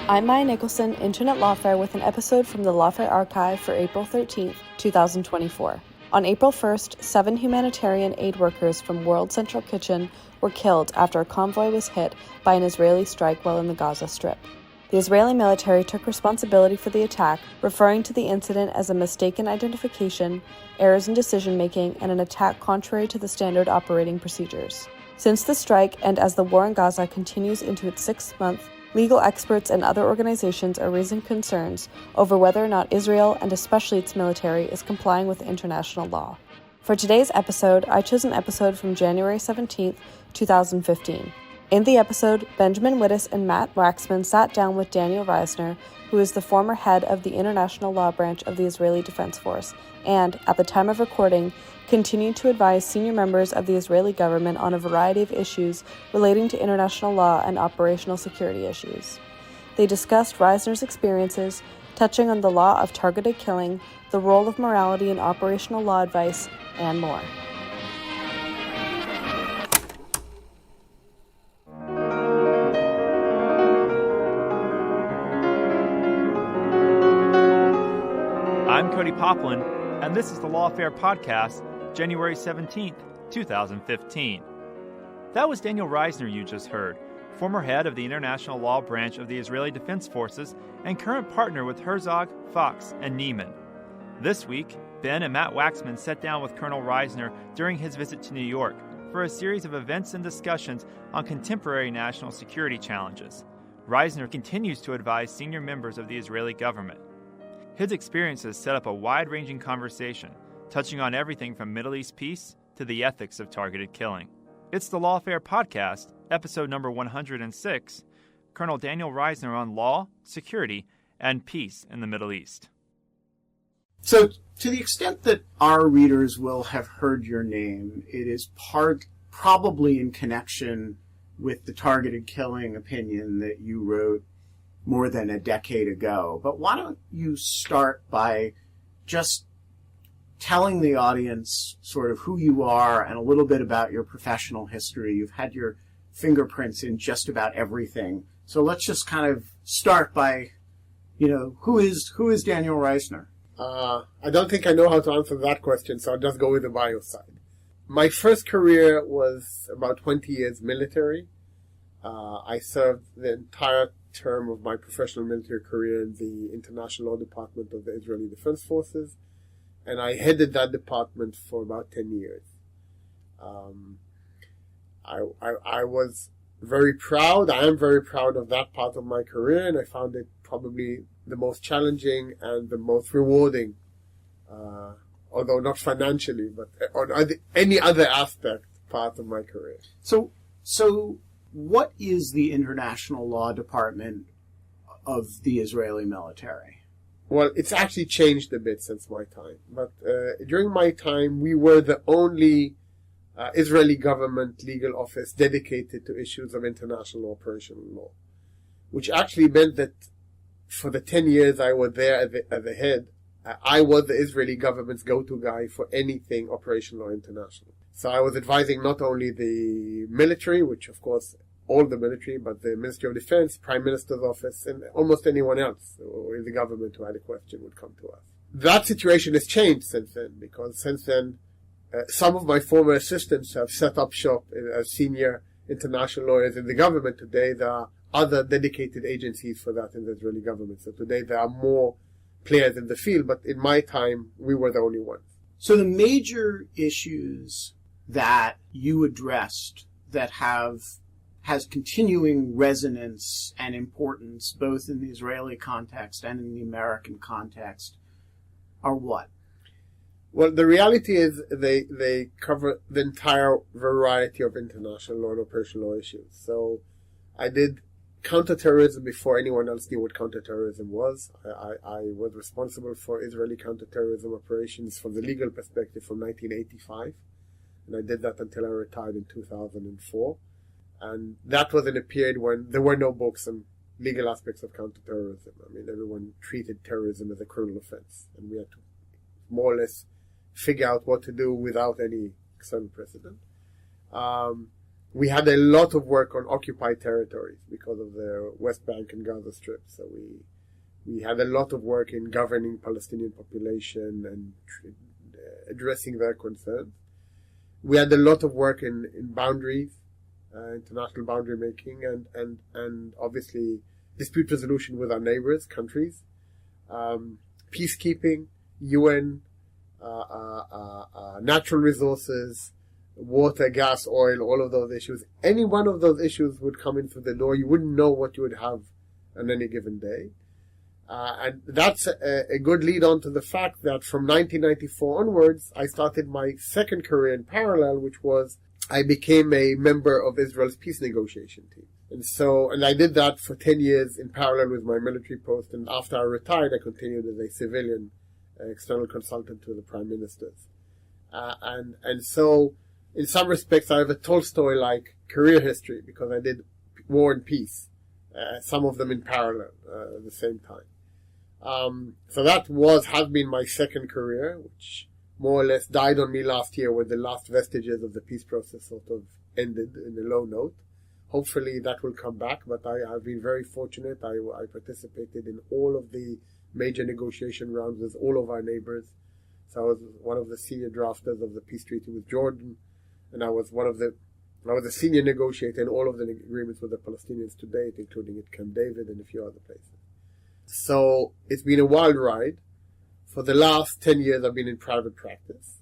I'm Maya Nicholson, intern at Lawfare, with an episode from the Lawfare archive for April 13th, 2024. On April 1st, 7 humanitarian aid workers from World Central Kitchen were killed after a convoy was hit by an Israeli strike while in the Gaza Strip. The Israeli military took responsibility for the attack, referring to the incident as a mistaken identification, errors in decision-making, and an attack contrary to the standard operating procedures. Since the strike, and as the war in Gaza continues into its 6th month, legal experts and other organizations are raising concerns over whether or not Israel, and especially its military, is complying with international law. For today's episode, I chose an episode from January 17th, 2015. In the episode, Benjamin Wittes and Matt Waxman sat down with Daniel Reisner, who is the former head of the International Law Branch of the Israeli Defense Force, and, at the time of recording, continued to advise senior members of the Israeli government on a variety of issues relating to international law and operational security issues. They discussed Reisner's experiences, touching on the law of targeted killing, the role of morality in operational law advice, and more. I'm Cody Poplin, and this is the Lawfare podcast, January 17th, 2015. That was Daniel Reisner you just heard, former head of the International Law Branch of the Israeli Defense Forces and current partner with Herzog, Fox, and Neiman. This week, Ben and Matt Waxman sat down with Colonel Reisner during his visit to New York for a series of events and discussions on contemporary national security challenges. Reisner continues to advise senior members of the Israeli government. His experiences set up a wide-ranging conversation, touching on everything from Middle East peace to the ethics of targeted killing. It's the Lawfare podcast, episode number 106, Colonel Daniel Reisner on law, security, and peace in the Middle East. So, to the extent that our readers will have heard your name, it is probably in connection with the targeted killing opinion that you wrote more than a decade ago. But why don't you start by just telling the audience sort of who you are and a little bit about your professional history. You've had your fingerprints in just about everything. So let's just kind of start by, who is Daniel Reisner? I don't think I know how to answer that question, so I'll just go with the bio side. My first career was about 20 years military. I served the entire term of my professional military career in the International Law Department of the Israeli Defense Forces, and I headed that department for about 10 years. I was very proud. I am very proud of that part of my career, and I found it probably the most challenging and the most rewarding, although not financially, but on any other aspect part of my career. So what is the International Law Department of the Israeli military? Well, it's actually changed a bit since my time. But during my time, we were the only Israeli government legal office dedicated to issues of international operational law, which actually meant that for the 10 years I was there as a head, I was the Israeli government's go-to guy for anything operational or international. So I was advising not only the military, which of course all the military, but the Ministry of Defense, Prime Minister's office, and almost anyone else in the government who had a question would come to us. That situation has changed since then, because since then some of my former assistants have set up shop as senior international lawyers in the government. Today there are other dedicated agencies for that in the Israeli government. So today there are more players in the field, but in my time we were the only ones. So the major issues that you addressed that has continuing resonance and importance both in the Israeli context and in the American context are what? Well, the reality is they cover the entire variety of international law and operational law issues. So I did counterterrorism before anyone else knew what counterterrorism was. I was responsible for Israeli counterterrorism operations from the legal perspective from 1985. And I did that until I retired in 2004. And that was in a period when there were no books on legal aspects of counterterrorism. I mean, everyone treated terrorism as a criminal offense. And we had to more or less figure out what to do without any external precedent. We had a lot of work on occupied territories because of the West Bank and Gaza Strip. So we had a lot of work in governing Palestinian population and addressing their concerns. We had a lot of work in boundaries, international boundary making, and obviously dispute resolution with our neighbors, countries, peacekeeping, UN, natural resources, water, gas, oil, all of those issues. Any one of those issues would come in through the door. You wouldn't know what you would have on any given day. And that's a good lead on to the fact that from 1994 onwards, I started my second career in parallel, which was I became a member of Israel's peace negotiation team. And I did that for 10 years in parallel with my military post. And after I retired, I continued as a civilian external consultant to the prime ministers. And so in some respects, I have a Tolstoy-like career history because I did war and peace, some of them in parallel at the same time. So that has been my second career, which more or less died on me last year when the last vestiges of the peace process sort of ended in a low note. Hopefully that will come back, but I have been very fortunate. I participated in all of the major negotiation rounds with all of our neighbors. So I was one of the senior drafters of the peace treaty with Jordan, and I was a senior negotiator in all of the agreements with the Palestinians to date, including at Camp David and a few other places. So it's been a wild ride. For the last 10 years, I've been in private practice,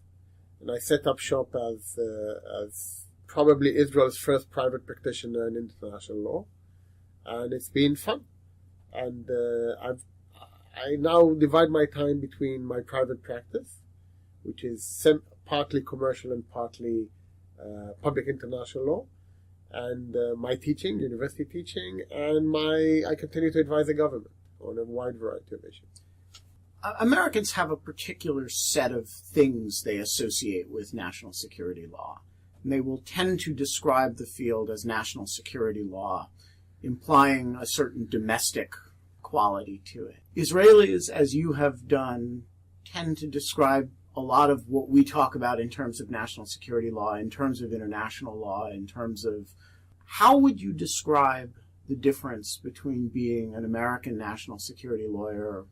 and I set up shop as probably Israel's first private practitioner in international law, and it's been fun. And I now divide my time between my private practice, which is partly commercial and partly public international law, and my teaching, university teaching, and I continue to advise the government on a wide variety of issues. Americans have a particular set of things they associate with national security law. And they will tend to describe the field as national security law, implying a certain domestic quality to it. Israelis, as you have done, tend to describe a lot of what we talk about in terms of national security law, in terms of international law, in terms of how would you describe the difference between being an American national security lawyer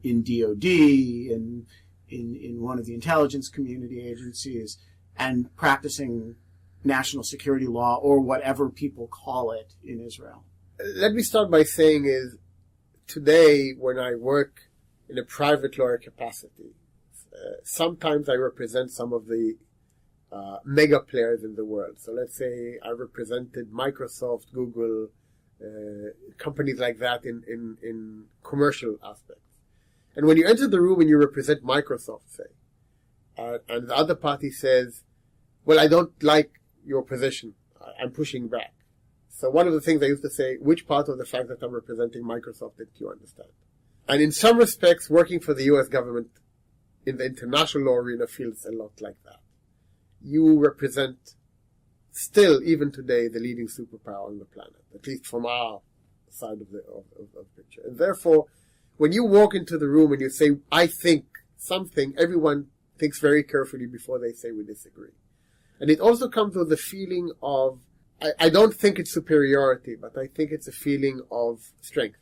in DOD, in one of the intelligence community agencies, and practicing national security law, or whatever people call it in Israel? Let me start by saying is, today when I work in a private lawyer capacity, sometimes I represent some of the mega players in the world. So let's say I represented Microsoft, Google, companies like that in commercial aspects. And when you enter the room and you represent Microsoft, say, and the other party says, well, I don't like your position, I'm pushing back. So one of the things I used to say, which part of the fact that I'm representing Microsoft did you understand? And in some respects, working for the US government in the international law arena feels a lot like that. You represent still, even today, the leading superpower on the planet, at least from our side of the picture. And therefore, when you walk into the room and you say, I think something, everyone thinks very carefully before they say we disagree. And it also comes with the feeling of, I don't think it's superiority, but I think it's a feeling of strength.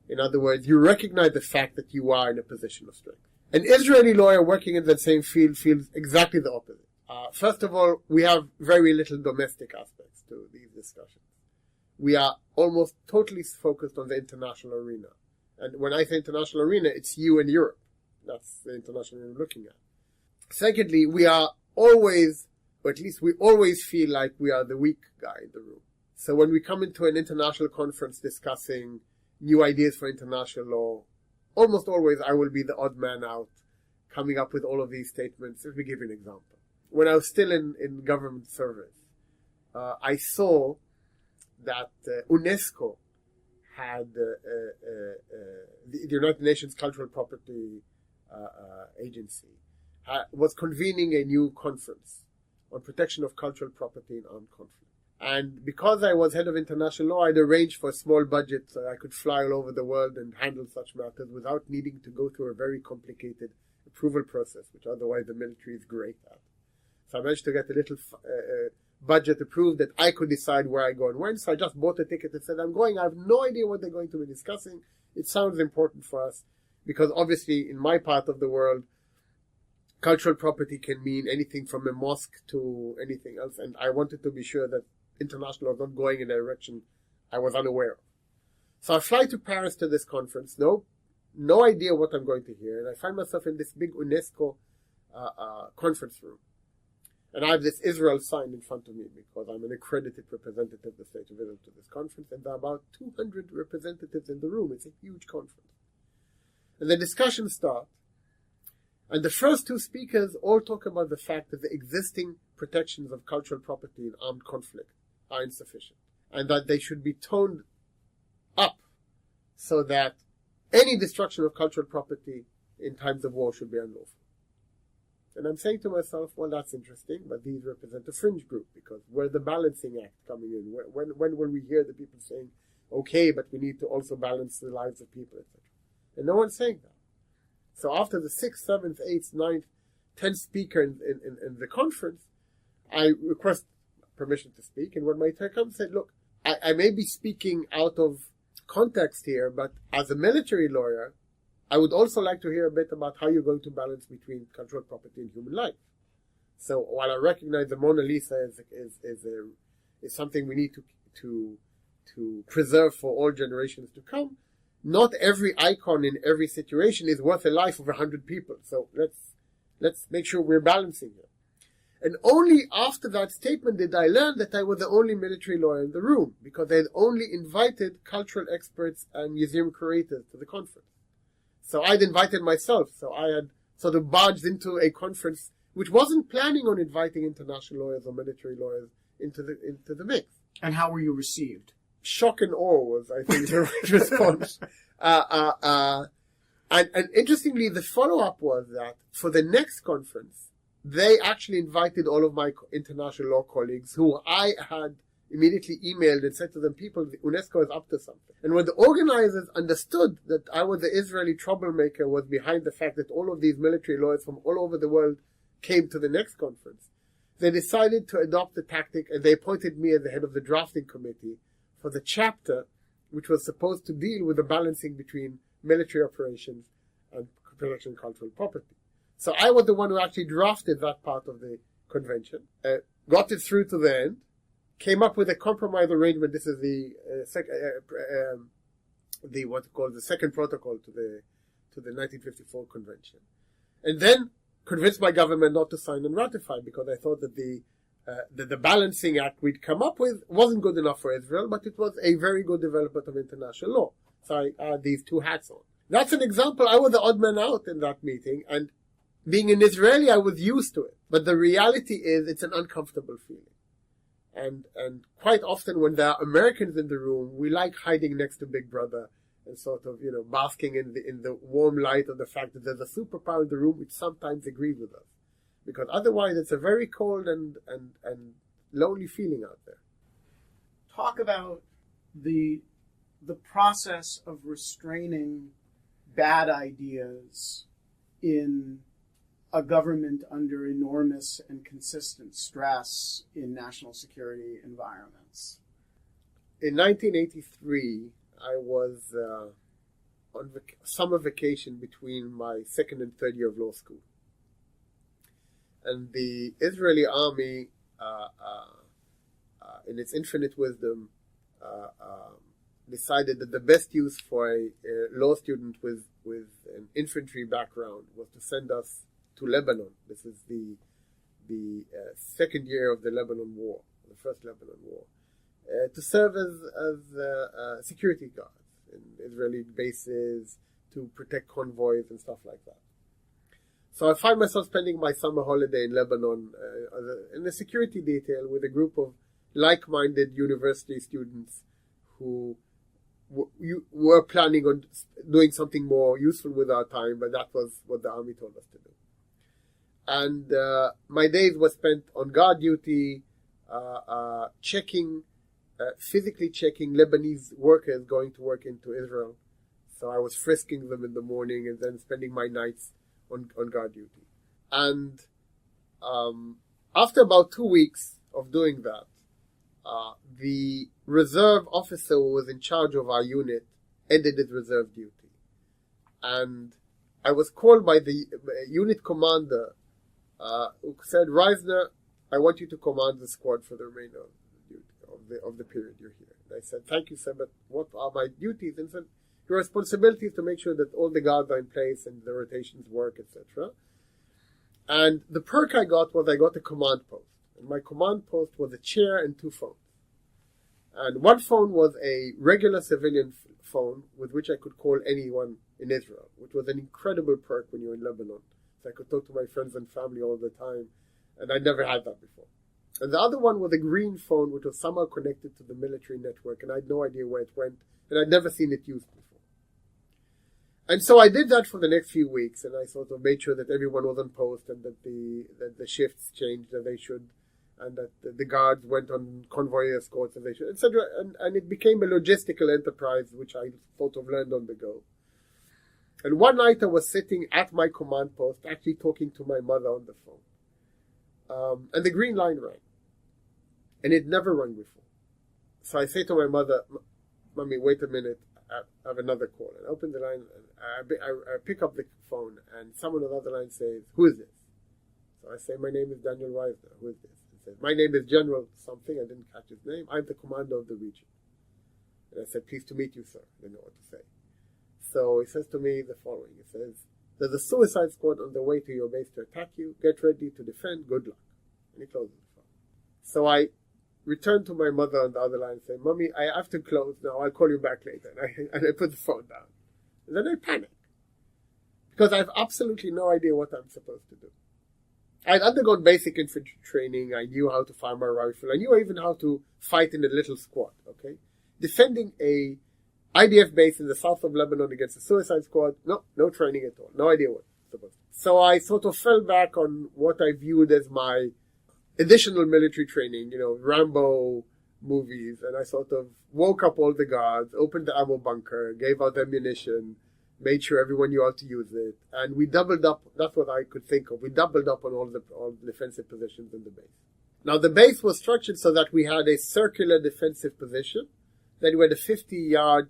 In other words, you recognize the fact that you are in a position of strength. An Israeli lawyer working in that same field feels exactly the opposite. First of all, we have very little domestic aspects to these discussions. We are almost totally focused on the international arena. And when I say international arena, it's you and Europe. That's the international arena we're looking at. Secondly, we are always, or at least we always feel like we are the weak guy in the room. So when we come into an international conference discussing new ideas for international law, almost always I will be the odd man out, coming up with all of these statements. Let me give you an example. When I was still in government service, I saw that UNESCO had the United Nations Cultural Property Agency was convening a new conference on protection of cultural property in armed conflict. And because I was head of international law, I'd arranged for a small budget so I could fly all over the world and handle such matters without needing to go through a very complicated approval process, which otherwise the military is great at. So I managed to get a little budget approved that I could decide where I go and when. So I just bought a ticket and said, I'm going. I have no idea what they're going to be discussing. It sounds important for us because obviously in my part of the world, cultural property can mean anything from a mosque to anything else. And I wanted to be sure that international was not going in a direction I was unaware of. So I fly to Paris to this conference. No idea what I'm going to hear. And I find myself in this big UNESCO conference room. And I have this Israel sign in front of me because I'm an accredited representative of the State of Israel to this conference. And there are about 200 representatives in the room. It's a huge conference. And the discussions start. And the first two speakers all talk about the fact that the existing protections of cultural property in armed conflict are insufficient. And that they should be toned up so that any destruction of cultural property in times of war should be unlawful. And I'm saying to myself, well, that's interesting, but these represent a fringe group because where's the balancing act coming in? When will we hear the people saying, okay, but we need to also balance the lives of people, etc.? And no one's saying that. So after the 6th, 7th, 8th, 9th, 10th speaker in the conference, I request permission to speak. And when my turn comes, I said, look, I may be speaking out of context here, but as a military lawyer, I would also like to hear a bit about how you're going to balance between cultural property and human life. So while I recognize the Mona Lisa is something we need to preserve for all generations to come, not every icon in every situation is worth a life of 100 people. So let's make sure we're balancing here. And only after that statement did I learn that I was the only military lawyer in the room, because they had only invited cultural experts and museum curators to the conference. So I'd invited myself. So I had sort of barged into a conference which wasn't planning on inviting international lawyers or military lawyers into the mix. And how were you received? Shock and awe was, I think, the right response. And interestingly, the follow-up was that for the next conference, they actually invited all of my international law colleagues who I had immediately emailed and said to them, people, UNESCO is up to something. And when the organizers understood that I was the Israeli troublemaker was behind the fact that all of these military lawyers from all over the world came to the next conference, they decided to adopt the tactic and they appointed me as the head of the drafting committee for the chapter which was supposed to deal with the balancing between military operations and protection of cultural property. So I was the one who actually drafted that part of the convention, got it through to the end, came up with a compromise arrangement. This is the second protocol to the 1954 convention, and then convinced my government not to sign and ratify because I thought that the balancing act we'd come up with wasn't good enough for Israel, but it was a very good development of international law. So I had these two hats on. That's an example. I was the odd man out in that meeting, and being an Israeli, I was used to it. But the reality is it's an uncomfortable feeling. And quite often when there are Americans in the room, we like hiding next to Big Brother and sort of, basking in the warm light of the fact that there's a superpower in the room which sometimes agrees with us. Because otherwise it's a very cold and lonely feeling out there. Talk about the process of restraining bad ideas in a government under enormous and consistent stress in national security environments. In 1983, I was on summer vacation between my second and third year of law school. And the Israeli army, in its infinite wisdom, decided that the best use for a law student with an infantry background was to send us to Lebanon. This is the second year of the Lebanon War, the first Lebanon War, to serve as security guards in Israeli bases, to protect convoys and stuff like that. So I find myself spending my summer holiday in Lebanon in a security detail with a group of like-minded university students who were planning on doing something more useful with our time, but that was what the army told us to do. And my days were spent on guard duty, physically checking Lebanese workers going to work into Israel. So I was frisking them in the morning and then spending my nights on guard duty. And after about 2 weeks, of doing that, the reserve officer who was in charge of our unit ended his reserve duty. And I was called by the unit commander, who said, "Reisner, I want you to command the squad for the remainder of the period you're here." And I said, "Thank you, sir, but what are my duties?" And said, "Your responsibility is to make sure that all the guards are in place and the rotations work, etc." And the perk I got was I got a command post. And my command post was a chair and 2 phones. And one phone was a regular civilian phone with which I could call anyone in Israel, which was an incredible perk when you're in Lebanon. So I could talk to my friends and family all the time, and I'd never had that before. And the other one was a green phone, which was somehow connected to the military network, and I had no idea where it went, and I'd never seen it used before. And so I did that for the next few weeks, and I sort of made sure that everyone was on post, and that the shifts changed as they should, and that the guards went on convoy escorts as they should, etc. And it became a logistical enterprise, which I sort of learned on the go. And one night I was sitting at my command post, actually talking to my mother on the phone. And the green line rang. And it never rang before. So I say to my mother, "Mommy, wait a minute, I have another call." And I open the line, and I pick up the phone, and someone on the other line says, "Who is this?" So I say, "My name is Daniel Reisner. Who is this?" He says, "My name is General something." I didn't catch his name. "I'm the commander of the region." And I said, "Pleased to meet you, sir." I didn't know what to say. So he says to me the following. He says, "There's a suicide squad on the way to your base to attack you. Get ready to defend. Good luck." And he closes the phone. So I return to my mother on the other line and say, "Mommy, I have to close now. I'll call you back later." And I put the phone down. And then I panic. Because I have absolutely no idea what I'm supposed to do. I'd undergone basic infantry training. I knew how to fire my rifle. I knew even how to fight in a little squad, okay? Defending a IDF base in the south of Lebanon against a suicide squad, no training at all. No idea what it's supposed to do. So I sort of fell back on what I viewed as my additional military training, Rambo movies, and I sort of woke up all the guards, opened the ammo bunker, gave out ammunition, made sure everyone knew how to use it, and we doubled up. That's what I could think of. We doubled up on all the defensive positions in the base. Now the base was structured so that we had a circular defensive position, then we had a 50-yard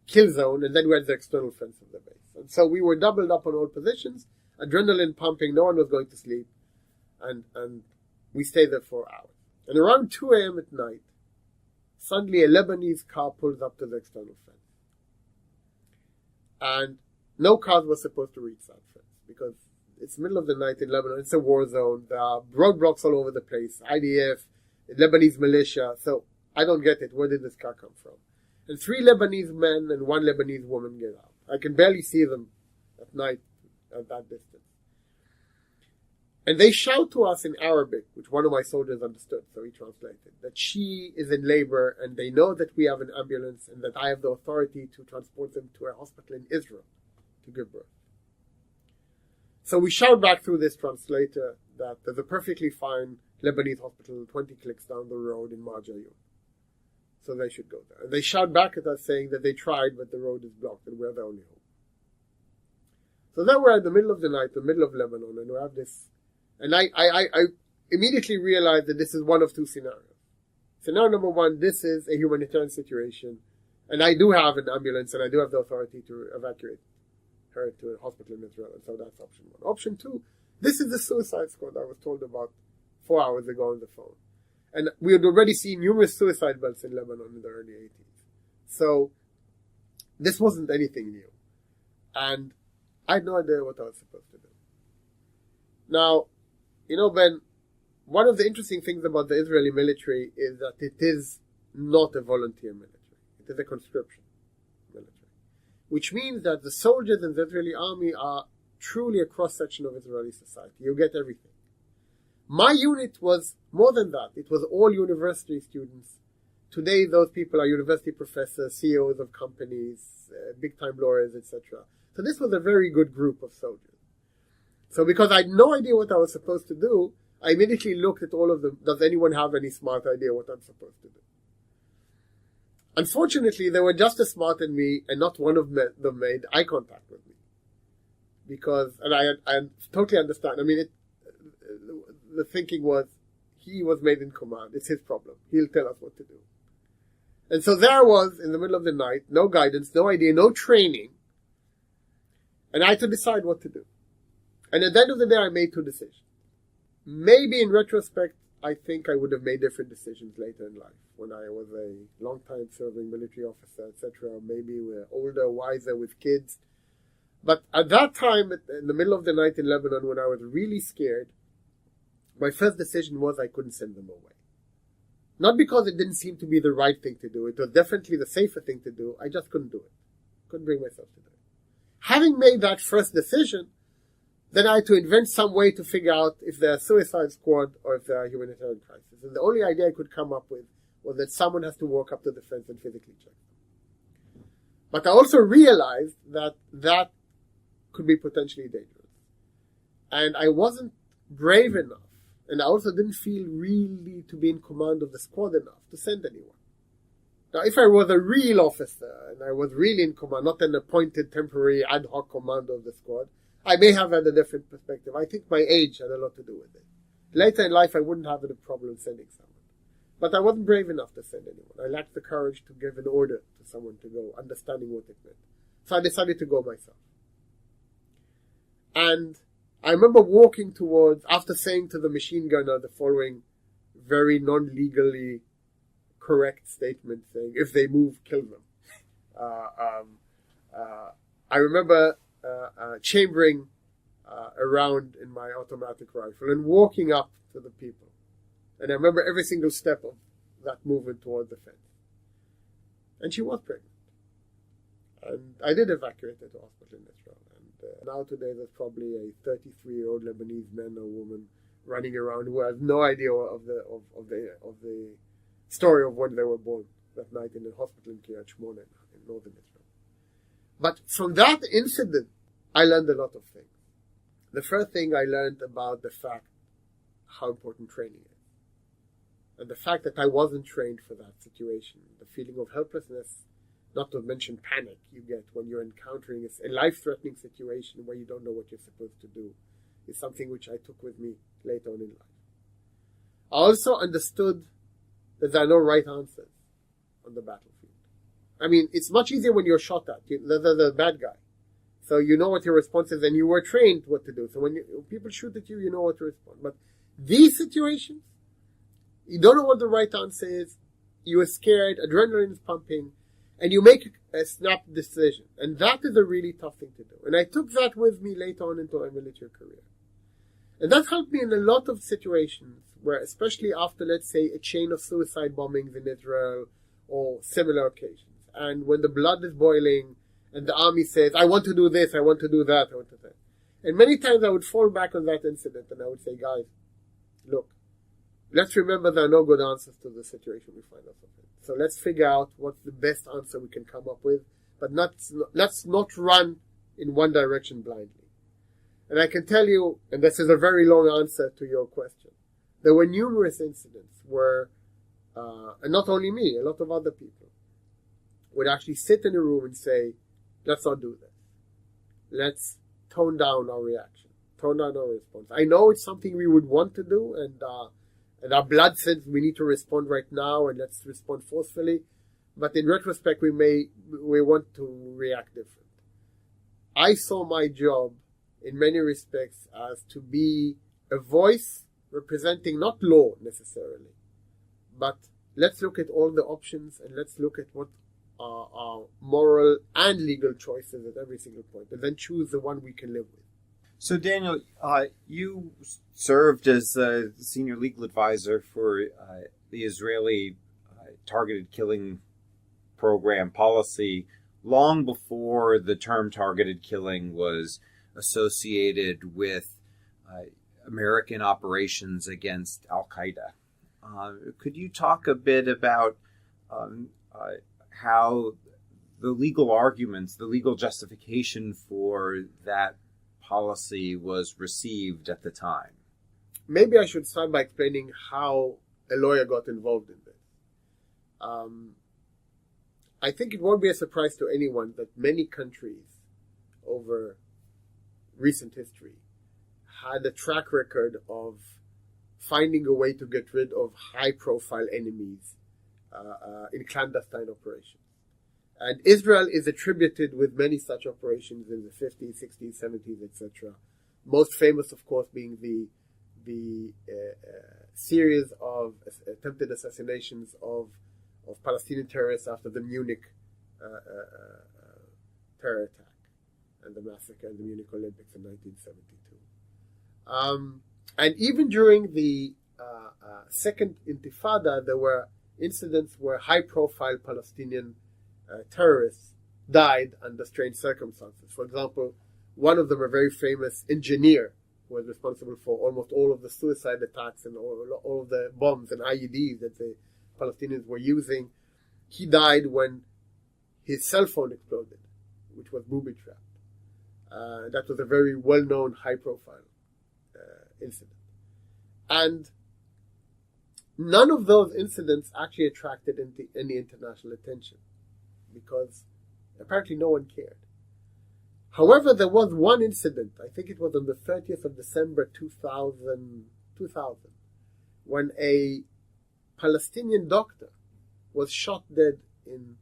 kill zone, and then we had the external fence of the base. And so we were doubled up on all positions, adrenaline pumping, no one was going to sleep, and we stayed there for hours. And around 2 a.m. at night, suddenly a Lebanese car pulls up to the external fence. And no cars were supposed to reach that fence, because it's middle of the night in Lebanon, it's a war zone, there are roadblocks all over the place, IDF, Lebanese militia, so I don't get it, where did this car come from? And 3 Lebanese men and 1 Lebanese woman get out. I can barely see them at night at that distance. And they shout to us in Arabic, which one of my soldiers understood, so he translated, that she is in labor and they know that we have an ambulance and that I have the authority to transport them to a hospital in Israel to give birth. So we shout back through this translator that there's a perfectly fine Lebanese hospital 20 clicks down the road in Marjayoun. So they should go there. And they shout back at us saying that they tried, but the road is blocked and we're the only hope. So then we're in the middle of the night, the middle of Lebanon, and we have this. And I immediately realized that this is one of 2 scenarios. Scenario number 1, this is a humanitarian situation, and I do have an ambulance and I do have the authority to evacuate her to a hospital in Israel, and so that's option 1. Option 2, this is the suicide squad I was told about 4 hours ago on the phone. And we had already seen numerous suicide belts in Lebanon in the early 80s. So this wasn't anything new. And I had no idea what I was supposed to do. Now, Ben, one of the interesting things about the Israeli military is that it is not a volunteer military. It is a conscription military. Which means that the soldiers in the Israeli army are truly a cross-section of Israeli society. You get everything. My unit was more than that. It was all university students. Today, those people are university professors, CEOs of companies, big-time lawyers, etc. So this was a very good group of soldiers. So because I had no idea what I was supposed to do, I immediately looked at all of them. Does anyone have any smart idea what I'm supposed to do? Unfortunately, they were just as smart as me, and not one of them made eye contact with me. Because, and I totally understand. I mean, the thinking was, He was made in command. It's his problem. He'll tell us what to do. And so there I was in the middle of the night, no guidance, no idea, no training. And I had to decide what to do. And at the end of the day, I made two decisions. Maybe in retrospect, I think I would have made different decisions later in life. When I was a long-time serving military officer, etc. Maybe we're older, wiser with kids. But at that time, in the middle of the night in Lebanon, when I was really scared, my first decision was I couldn't send them away. Not because it didn't seem to be the right thing to do. It was definitely the safer thing to do. I just couldn't do it. Couldn't bring myself to do it. Having made that first decision, then I had to invent some way to figure out if they're a suicide squad or if they're a humanitarian crisis. And the only idea I could come up with was that someone has to walk up to the fence and physically check them. But I also realized that that could be potentially dangerous. And I wasn't brave enough, and I also didn't feel really to be in command of the squad enough to send anyone. Now, if I was a real officer and I was really in command, not an appointed temporary ad hoc commander of the squad, I may have had a different perspective. I think my age had a lot to do with it. Later in life, I wouldn't have a problem sending someone. But I wasn't brave enough to send anyone. I lacked the courage to give an order to someone to go, understanding what it meant. So I decided to go myself. And I remember walking towards, after saying to the machine gunner the following very non-legally correct statement saying, if they move, kill them. I remember chambering around in my automatic rifle and walking up to the people. And I remember every single step of that movement toward the fence. And she was pregnant. And I did evacuate her to hospital in Israel. And now today there's probably a 33-year-old Lebanese man or woman running around who has no idea of the story of when they were born that night in a hospital in Kiryat Shmona in northern Israel. But from that incident, I learned a lot of things. The first thing I learned about the fact how important training is. And the fact that I wasn't trained for that situation, the feeling of helplessness, not to mention panic you get when you're encountering a life-threatening situation where you don't know what you're supposed to do, is something which I took with me later on in life. I also understood that there are no right answers on the battlefield. I mean, it's much easier when you're shot at. They're the bad guy. So you know what your response is and you were trained what to do. So when people shoot at you, you know what to respond. But these situations, you don't know what the right answer is. You are scared, adrenaline is pumping, and you make a snap decision. And that is a really tough thing to do. And I took that with me later on into my military career. And that helped me in a lot of situations where, especially after, let's say, a chain of suicide bombings in Israel or similar occasions. And when the blood is boiling and the army says, I want to do this, I want to do that, I want to do that. And many times I would fall back on that incident and I would say, guys, look, let's remember there are no good answers to the situation we find ourselves in. So let's figure out what's the best answer we can come up with, but let's not run in one direction blindly. And I can tell you, and this is a very long answer to your question, there were numerous incidents where, and not only me, a lot of other people would actually sit in a room and say, let's not do this. Let's tone down our reaction, tone down our response. I know it's something we would want to do, and our blood says we need to respond right now, and let's respond forcefully. But in retrospect, we want to react different. I saw my job in many respects as to be a voice representing not law necessarily, but let's look at all the options and let's look at what are our moral and legal choices at every single point, and then choose the one we can live with. So, Daniel, you served as a senior legal advisor for the Israeli targeted killing program policy long before the term targeted killing was associated with American operations against Al-Qaeda. Could you talk a bit about how the legal arguments, the legal justification for that policy was received at the time? Maybe I should start by explaining how a lawyer got involved in this. I think it won't be a surprise to anyone that many countries over recent history had a track record of finding a way to get rid of high-profile enemies in clandestine operations. And Israel is attributed with many such operations in the 50s, 60s, 70s, etc. Most famous, of course, being the series of attempted assassinations of Palestinian terrorists after the Munich terror attack and the massacre in the Munich Olympics in 1972. And even during the Second Intifada, there were incidents where high-profile Palestinian terrorists died under strange circumstances. For example, one of them, a very famous engineer who was responsible for almost all of the suicide attacks and all of the bombs and IEDs that the Palestinians were using, he died when his cell phone exploded, which was booby-trapped. That was a very well-known, high-profile incident. And none of those incidents actually attracted any international attention because apparently no one cared. However, there was one incident, I think it was on the 30th of December 2000, when a Palestinian doctor was shot dead in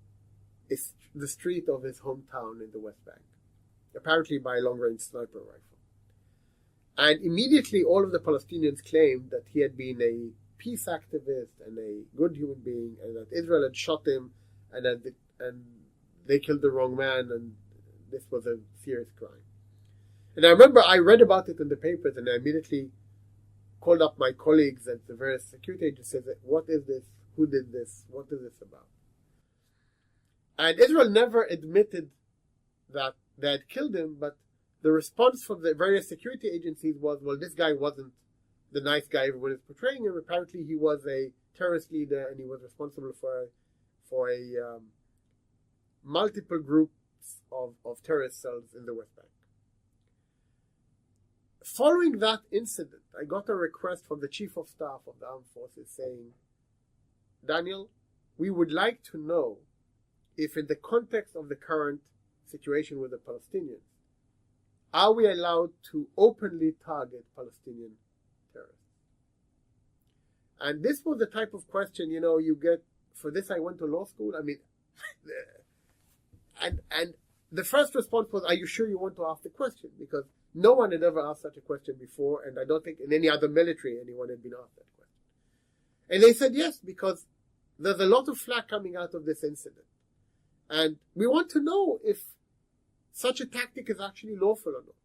the street of his hometown in the West Bank, apparently by a long-range sniper rifle. And immediately all of the Palestinians claimed that he had been a peace activist and a good human being, and that Israel had shot him, and they killed the wrong man, and this was a serious crime. And I remember I read about it in the papers, and I immediately called up my colleagues at the various security agencies. What is this? Who did this? What is this about? And Israel never admitted that they had killed him, but the response from the various security agencies was, well, this guy wasn't the nice guy everyone is portraying him. Apparently he was a terrorist leader, and he was responsible for a multiple groups of terrorist cells in the West Bank. Following that incident, I got a request from the Chief of Staff of the Armed Forces saying, Daniel, we would like to know if in the context of the current situation with the Palestinians, are we allowed to openly target Palestinian terrorists? And this was the type of question, you get. For this, I went to law school. I mean, and the first response was, are you sure you want to ask the question? Because no one had ever asked such a question before, and I don't think in any other military anyone had been asked that question. And they said yes, because there's a lot of flack coming out of this incident. And we want to know if such a tactic is actually lawful or not.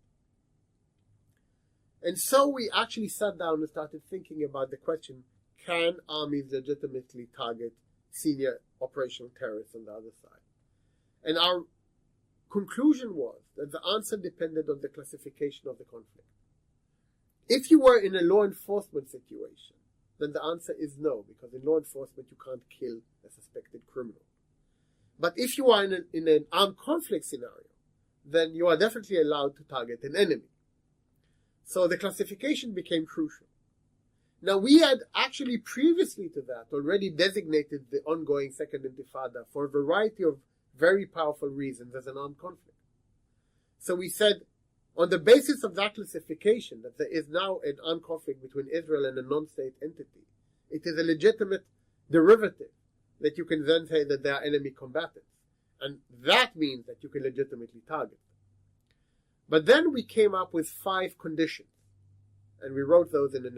And so we actually sat down and started thinking about the question, can armies legitimately target senior operational terrorists on the other side? And our conclusion was that the answer depended on the classification of the conflict. If you were in a law enforcement situation, then the answer is no, because in law enforcement you can't kill a suspected criminal. But if you are in an armed conflict scenario, then you are definitely allowed to target an enemy. So the classification became crucial. Now, we had actually previously to that already designated the ongoing Second Intifada for a variety of very powerful reasons as an armed conflict. So we said, on the basis of that classification, that there is now an armed conflict between Israel and a non-state entity, it is a legitimate derivative that you can then say that they are enemy combatants. And that means that you can legitimately target them. But then we came up with 5 conditions, and we wrote those in a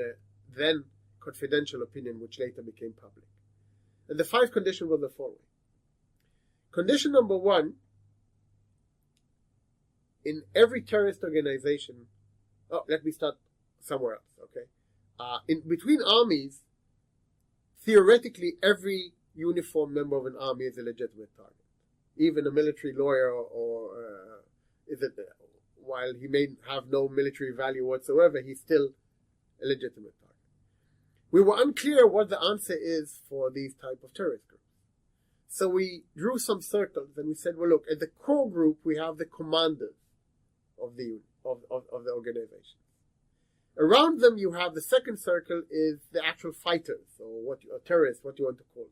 then confidential opinion, which later became public. And the 5 conditions were the following. Condition number 1, in every terrorist organization, let me start somewhere else, okay? In between armies, theoretically, every uniformed member of an army is a legitimate target. Even a military lawyer, while he may have no military value whatsoever, he's still a legitimate target. We were unclear what the answer is for these type of terrorist groups. So we drew some circles and we said, well, look, at the core group, we have the commanders of the organization. Around them, you have the second circle is the actual fighters, or terrorists, what you want to call them.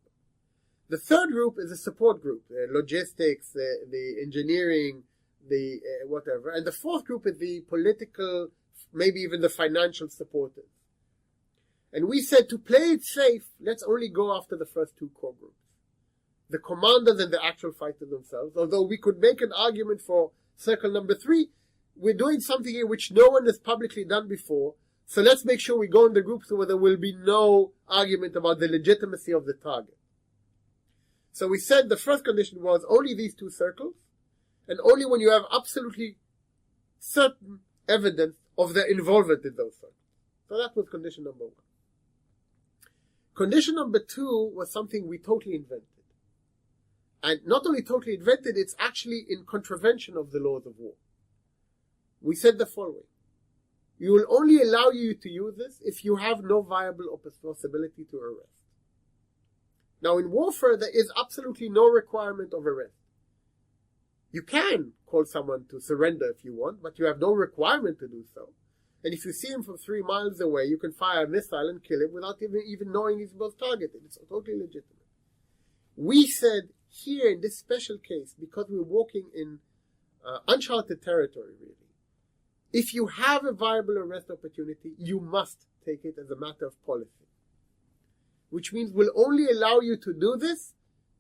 The third group is a support group, the logistics, the engineering, the whatever. And the fourth group is the political, maybe even the financial supporters. And we said to play it safe, let's only go after the first two core groups. The commanders and the actual fighters themselves. Although we could make an argument for circle number 3, we're doing something here which no one has publicly done before. So let's make sure we go in the groups where there will be no argument about the legitimacy of the target. So we said the first condition was only these two circles, and only when you have absolutely certain evidence of their involvement in those circles. So that was condition number 1. Condition number 2 was something we totally invented. And not only totally invented, it's actually in contravention of the laws of war. We said the following. We will only allow you to use this if you have no viable possibility to arrest. Now in warfare, there is absolutely no requirement of arrest. You can call someone to surrender if you want, but you have no requirement to do so. And if you see him from 3 miles away, you can fire a missile and kill him without even knowing he's both targeted. It's totally legitimate. We said here in this special case, because we're walking in uncharted territory really, if you have a viable arrest opportunity, you must take it as a matter of policy. Which means we'll only allow you to do this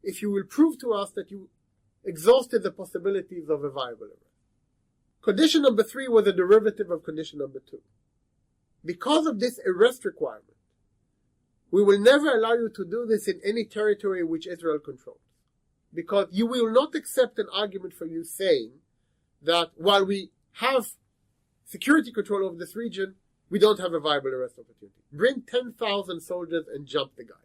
if you will prove to us that you exhausted the possibilities of a viable arrest. Condition number 3 was a derivative of condition number 2. Because of this arrest requirement, we will never allow you to do this in any territory which Israel controls. Because you will not accept an argument from you saying that while we have security control over this region, we don't have a viable arrest opportunity. Bring 10,000 soldiers and jump the guy.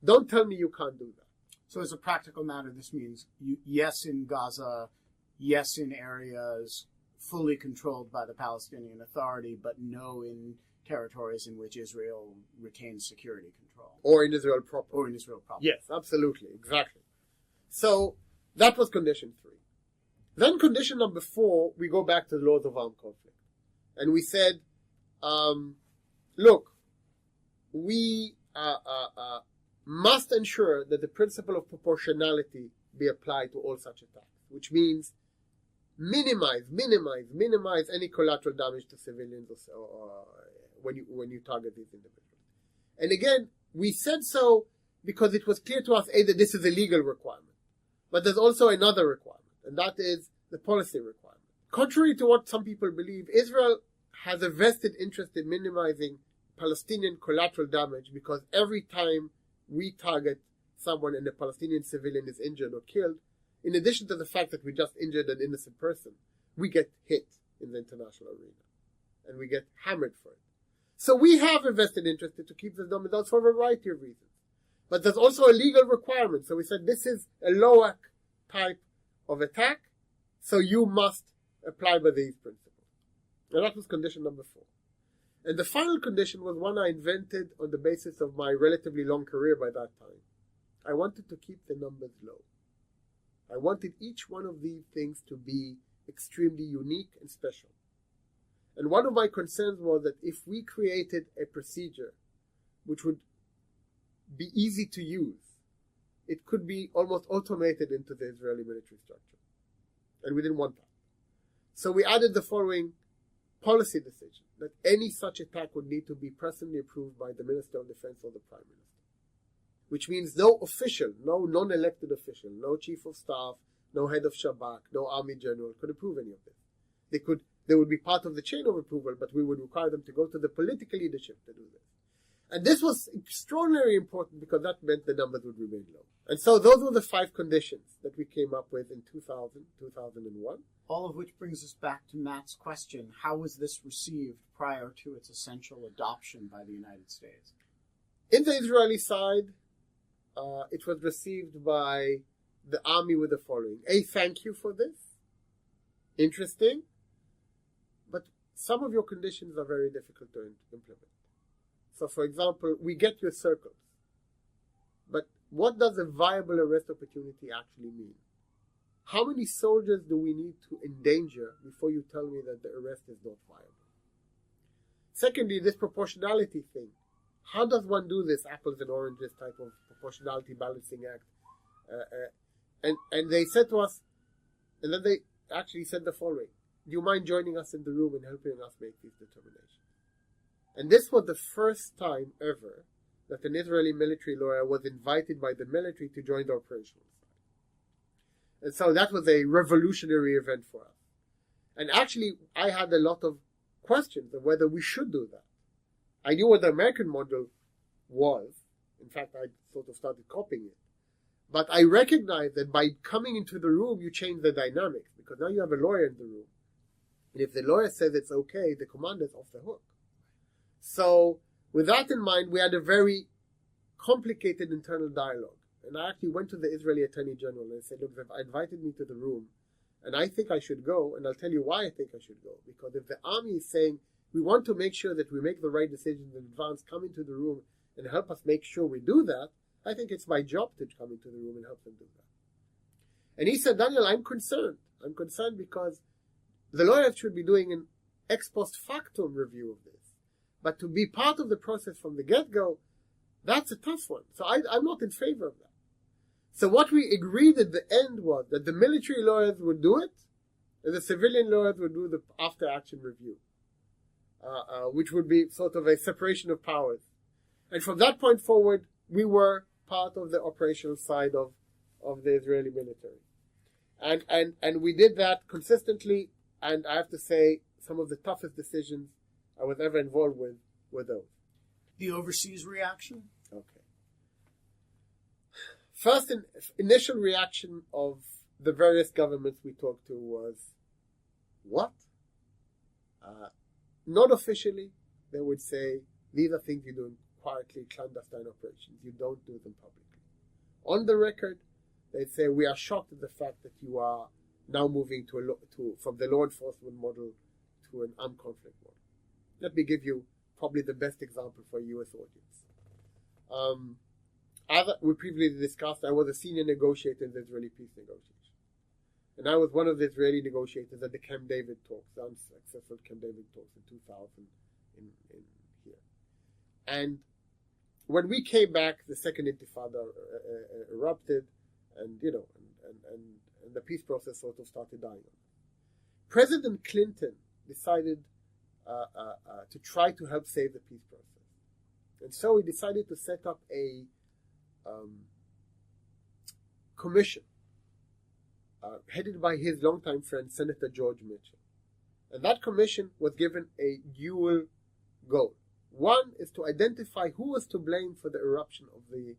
Don't tell me you can't do that. So as a practical matter, this means yes in Gaza, yes in areas fully controlled by the Palestinian Authority, but no in territories in which Israel retains security control. Or in Israel proper. Or in Israel proper. Yes, absolutely, exactly. So that was condition 3. Then condition number 4, we go back to the laws of armed conflict. And we said, look, we must ensure that the principle of proportionality be applied to all such attacks, which means minimize any collateral damage to civilians or when you target these individuals. And again, we said so because it was clear to us, that this is a legal requirement. But there's also another requirement, and that is the policy requirement. Contrary to what some people believe, Israel has a vested interest in minimizing Palestinian collateral damage because every time we target someone and a Palestinian civilian is injured or killed, in addition to the fact that we just injured an innocent person, we get hit in the international arena. And we get hammered for it. So we have a vested interest to keep this numbers down for a variety of reasons. But there's also a legal requirement. So we said this is a LOAC type of attack, so you must apply by these principles. And that was condition number 4. And the final condition was one I invented on the basis of my relatively long career by that time. I wanted to keep the numbers low. I wanted each one of these things to be extremely unique and special. And one of my concerns was that if we created a procedure which would be easy to use, it could be almost automated into the Israeli military structure. And we didn't want that. So we added the following policy decision, that any such attack would need to be personally approved by the Minister of Defense or the Prime Minister. Which means no official, no non-elected official, no chief of staff, no head of Shabak, no army general could approve any of this. They would be part of the chain of approval, but we would require them to go to the political leadership to do this. And this was extraordinarily important because that meant the numbers would remain low. And so those were the 5 conditions that we came up with in 2000, 2001. All of which brings us back to Matt's question. How was this received prior to its essential adoption by the United States? In the Israeli side, it was received by the army with the following. Thank you for this. Interesting. But some of your conditions are very difficult to implement. So, for example, we get your circles. But what does a viable arrest opportunity actually mean? How many soldiers do we need to endanger before you tell me that the arrest is not viable? Secondly, this proportionality thing. How does one do this apples and oranges type of proportionality balancing act? And they said to us, and then they actually said the following. Do you mind joining us in the room and helping us make these determinations? And this was the first time ever that an Israeli military lawyer was invited by the military to join the operational side. And so that was a revolutionary event for us. And actually, I had a lot of questions of whether we should do that. I knew what the American model was. In fact, I sort of started copying it. But I recognized that by coming into the room, you change the dynamics, because now you have a lawyer in the room. And if the lawyer says it's okay, the commander's off the hook. So with that in mind, we had a very complicated internal dialogue. And I actually went to the Israeli Attorney General and said, look, they've invited me to the room, and I think I should go, and I'll tell you why I think I should go. Because if the army is saying, we want to make sure that we make the right decisions in advance, come into the room and help us make sure we do that, I think it's my job to come into the room and help them do that. And he said, Daniel, I'm concerned. I'm concerned because the lawyers should be doing an ex post factum review of this. But to be part of the process from the get-go, that's a tough one. So I'm not in favor of that. So what we agreed at the end was that the military lawyers would do it, and the civilian lawyers would do the after-action review, which would be sort of a separation of powers. And from that point forward, we were part of the operational side of the Israeli military. And we did that consistently, and I have to say, some of the toughest decisions I was ever involved with were those. The overseas reaction? Okay. First, initial reaction of the various governments we talked to was, what? Not officially, they would say, these are things you do in quietly, clandestine operations. You don't do them publicly. On the record, they'd say, we are shocked at the fact that you are now moving from the law enforcement model to an armed conflict model. Let me give you probably the best example for a U.S. audience. As we previously discussed, I was a senior negotiator in the Israeli peace negotiations. And I was one of the Israeli negotiators at the Camp David talks, the unsuccessful Camp David talks in 2000 in here. And when we came back, the second Intifada erupted, and the peace process sort of started dying. President Clinton decided to try to help save the peace process, and so he decided to set up a commission headed by his longtime friend Senator George Mitchell, and that commission was given a dual goal. One is to identify who was to blame for the eruption of the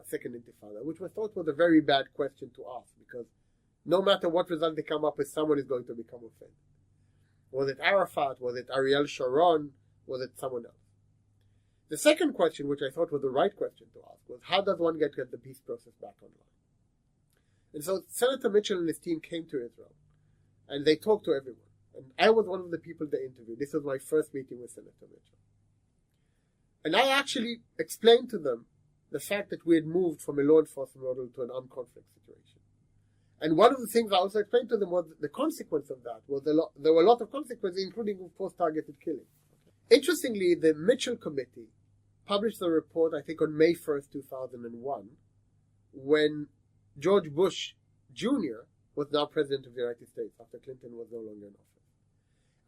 second Intifada, which was thought was a very bad question to ask, because no matter what result they come up with, someone is going to become offended. Was it Arafat? Was it Ariel Sharon? Was it someone else? The second question, which I thought was the right question to ask, was how does one get the peace process back online? And so Senator Mitchell and his team came to Israel, and they talked to everyone. And I was one of the people they interviewed. This was my first meeting with Senator Mitchell. And I actually explained to them the fact that we had moved from a law enforcement model to an armed conflict situation. And one of the things I also explained to them was the consequence of that was there were a lot of consequences, including, of course, targeted killing. Interestingly, the Mitchell Committee published a report, I think, on May 1st, 2001, when George Bush Jr. was now President of the United States, after Clinton was no longer in office.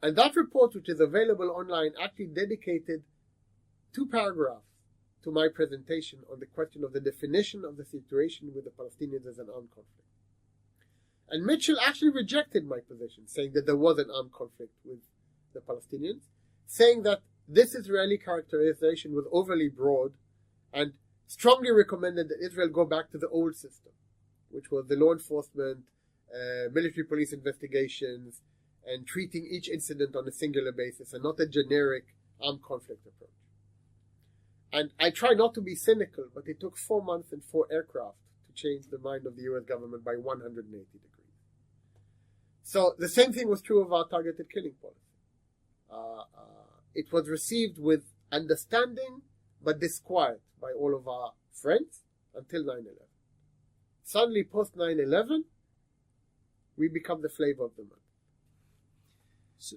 And that report, which is available online, actually dedicated 2 paragraphs to my presentation on the question of the definition of the situation with the Palestinians as an armed conflict. And Mitchell actually rejected my position, saying that there was an armed conflict with the Palestinians, saying that this Israeli characterization was overly broad, and strongly recommended that Israel go back to the old system, which was the law enforcement, military police investigations, and treating each incident on a singular basis and not a generic armed conflict approach. And I try not to be cynical, but it took 4 months and 4 aircraft to change the mind of the US government by 180 degrees. So the same thing was true of our targeted killing policy. It was received with understanding but disquiet by all of our friends until 9/11. Suddenly, post 9/11, we become the flavor of the month. So,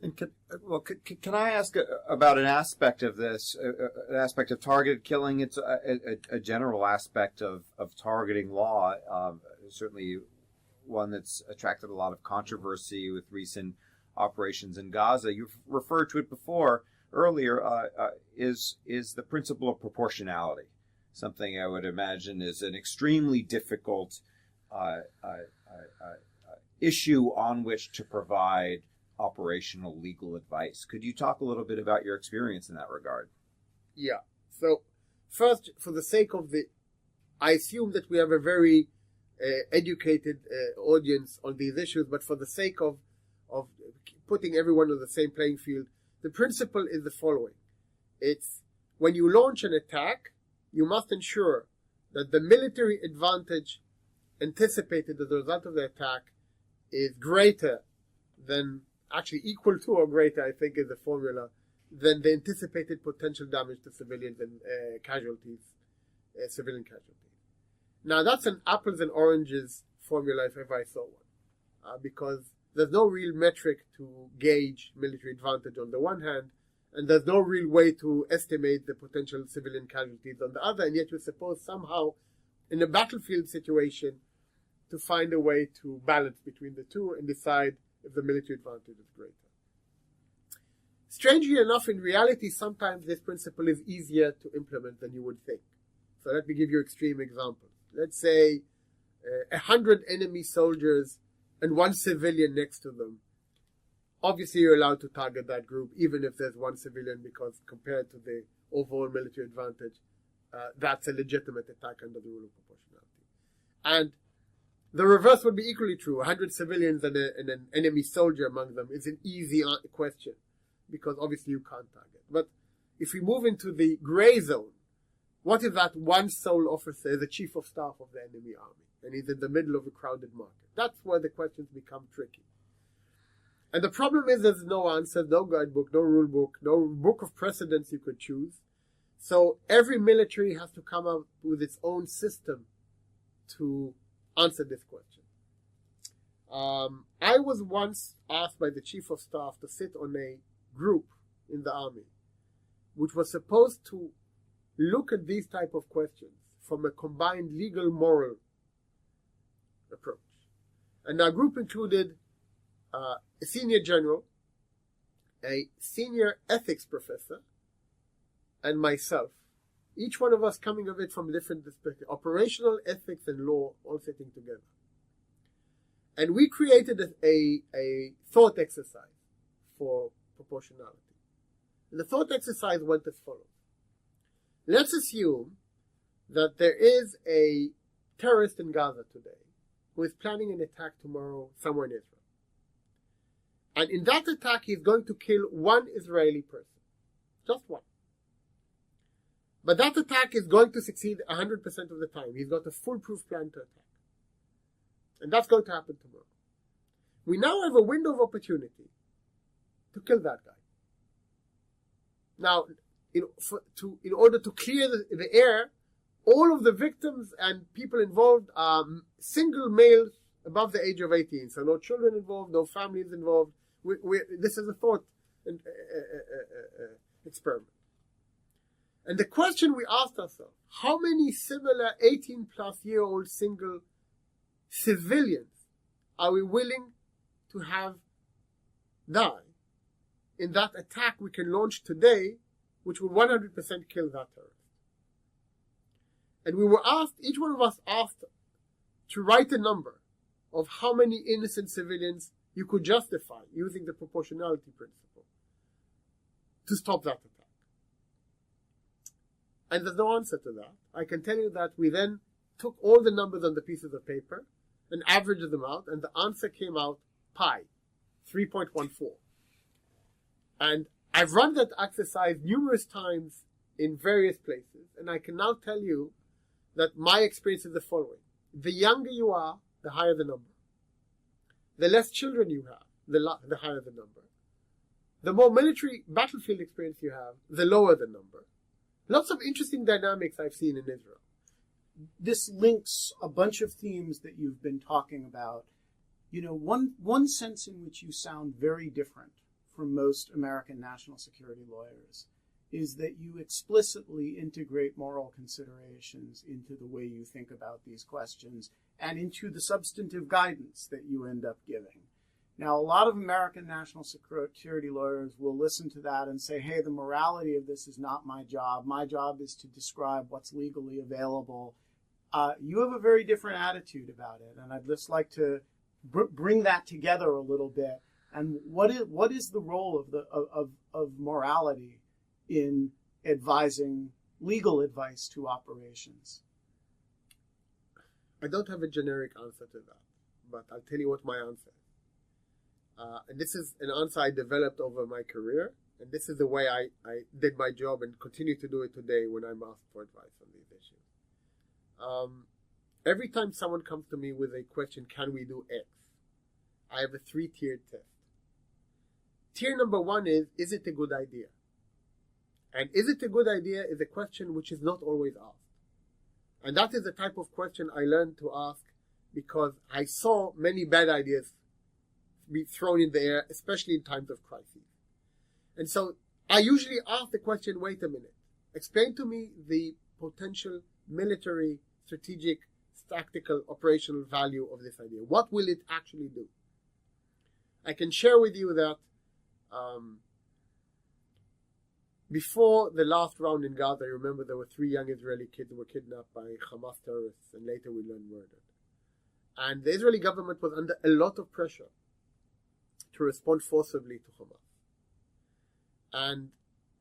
can I ask about an aspect of this, an aspect of targeted killing? It's a general aspect of targeting law, certainly one that's attracted a lot of controversy with recent operations in Gaza. You've referred to it before, earlier, is the principle of proportionality, something I would imagine is an extremely difficult issue on which to provide operational legal advice. Could you talk a little bit about your experience in that regard? Yeah. So first, for the sake of I assume that we have a very educated audience on these issues, but for the sake of putting everyone on the same playing field, the principle is the following. It's when you launch an attack, you must ensure that the military advantage anticipated as a result of the attack is greater than, actually equal to or greater, I think is the formula, than the anticipated potential damage to civilians and casualties, civilian casualties. Now that's an apples and oranges formula if ever I saw one, because there's no real metric to gauge military advantage on the one hand, and there's no real way to estimate the potential civilian casualties on the other, and yet you're supposed somehow, in a battlefield situation, to find a way to balance between the two and decide if the military advantage is greater. Strangely enough, in reality, sometimes this principle is easier to implement than you would think. So let me give you extreme examples. Let's say 100 enemy soldiers and one civilian next to them. Obviously, you're allowed to target that group, even if there's one civilian, because compared to the overall military advantage, that's a legitimate attack under the rule of proportionality. And the reverse would be equally true. 100 civilians and an enemy soldier among them is an easy question, because obviously you can't target. But if we move into the gray zone, what if that one sole officer is the chief of staff of the enemy army, and he's in the middle of a crowded market? That's where the questions become tricky. And the problem is there's no answer, no guidebook, no rule book, no book of precedents you could choose. So every military has to come up with its own system to answer this question. I was once asked by the chief of staff to sit on a group in the army, which was supposed to look at these type of questions from a combined legal moral approach. And our group included a senior general, a senior ethics professor, and myself. Each one of us coming of it from a different perspective. Operational, ethics, and law all sitting together. And we created a thought exercise for proportionality. And the thought exercise went as follows. Let's assume that there is a terrorist in Gaza today who is planning an attack tomorrow somewhere in Israel. And in that attack, he's going to kill one Israeli person. Just one. But that attack is going to succeed 100% of the time. He's got a foolproof plan to attack. And that's going to happen tomorrow. We now have a window of opportunity to kill that guy. Now, in order to clear the air, all of the victims and people involved are single males above the age of 18. So no children involved, no families involved. This is a thought experiment. And the question we asked ourselves, how many similar 18-plus-year-old single civilians are we willing to have die in that attack we can launch today, which will 100% kill that terrorist? And we were asked, each one of us asked to write a number of how many innocent civilians you could justify using the proportionality principle to stop that attack. And there's no answer to that. I can tell you that we then took all the numbers on the pieces of paper and averaged them out, and the answer came out pi, 3.14. And I've run that exercise numerous times in various places, and I can now tell you that my experience is the following. The younger you are, the higher the number. The less children you have, the higher the number. The more military battlefield experience you have, the lower the number. Lots of interesting dynamics I've seen in Israel. This links a bunch of themes that you've been talking about. You know, one sense in which you sound very different from most American national security lawyers is that you explicitly integrate moral considerations into the way you think about these questions and into the substantive guidance that you end up giving. Now, a lot of American national security lawyers will listen to that and say, hey, the morality of this is not my job. My job is to describe what's legally available. You have a very different attitude about it, and I'd just like to bring that together a little bit. And what is the role of morality in advising legal advice to operations? I don't have a generic answer to that, but I'll tell you what my answer is. And this is an answer I developed over my career, and this is the way I did my job and continue to do it today when I'm asked for advice on these issues. Every time someone comes to me with a question, can we do X? I have a 3-tiered test. Tier number 1 is it a good idea? And is it a good idea is a question which is not always asked. And that is the type of question I learned to ask because I saw many bad ideas be thrown in the air, especially in times of crisis. And so I usually ask the question, wait a minute, explain to me the potential military, strategic, tactical, operational value of this idea. What will it actually do? I can share with you that before the last round in Gaza, I remember there were 3 young Israeli kids who were kidnapped by Hamas terrorists, and later we learned murdered. And the Israeli government was under a lot of pressure to respond forcibly to Hamas. And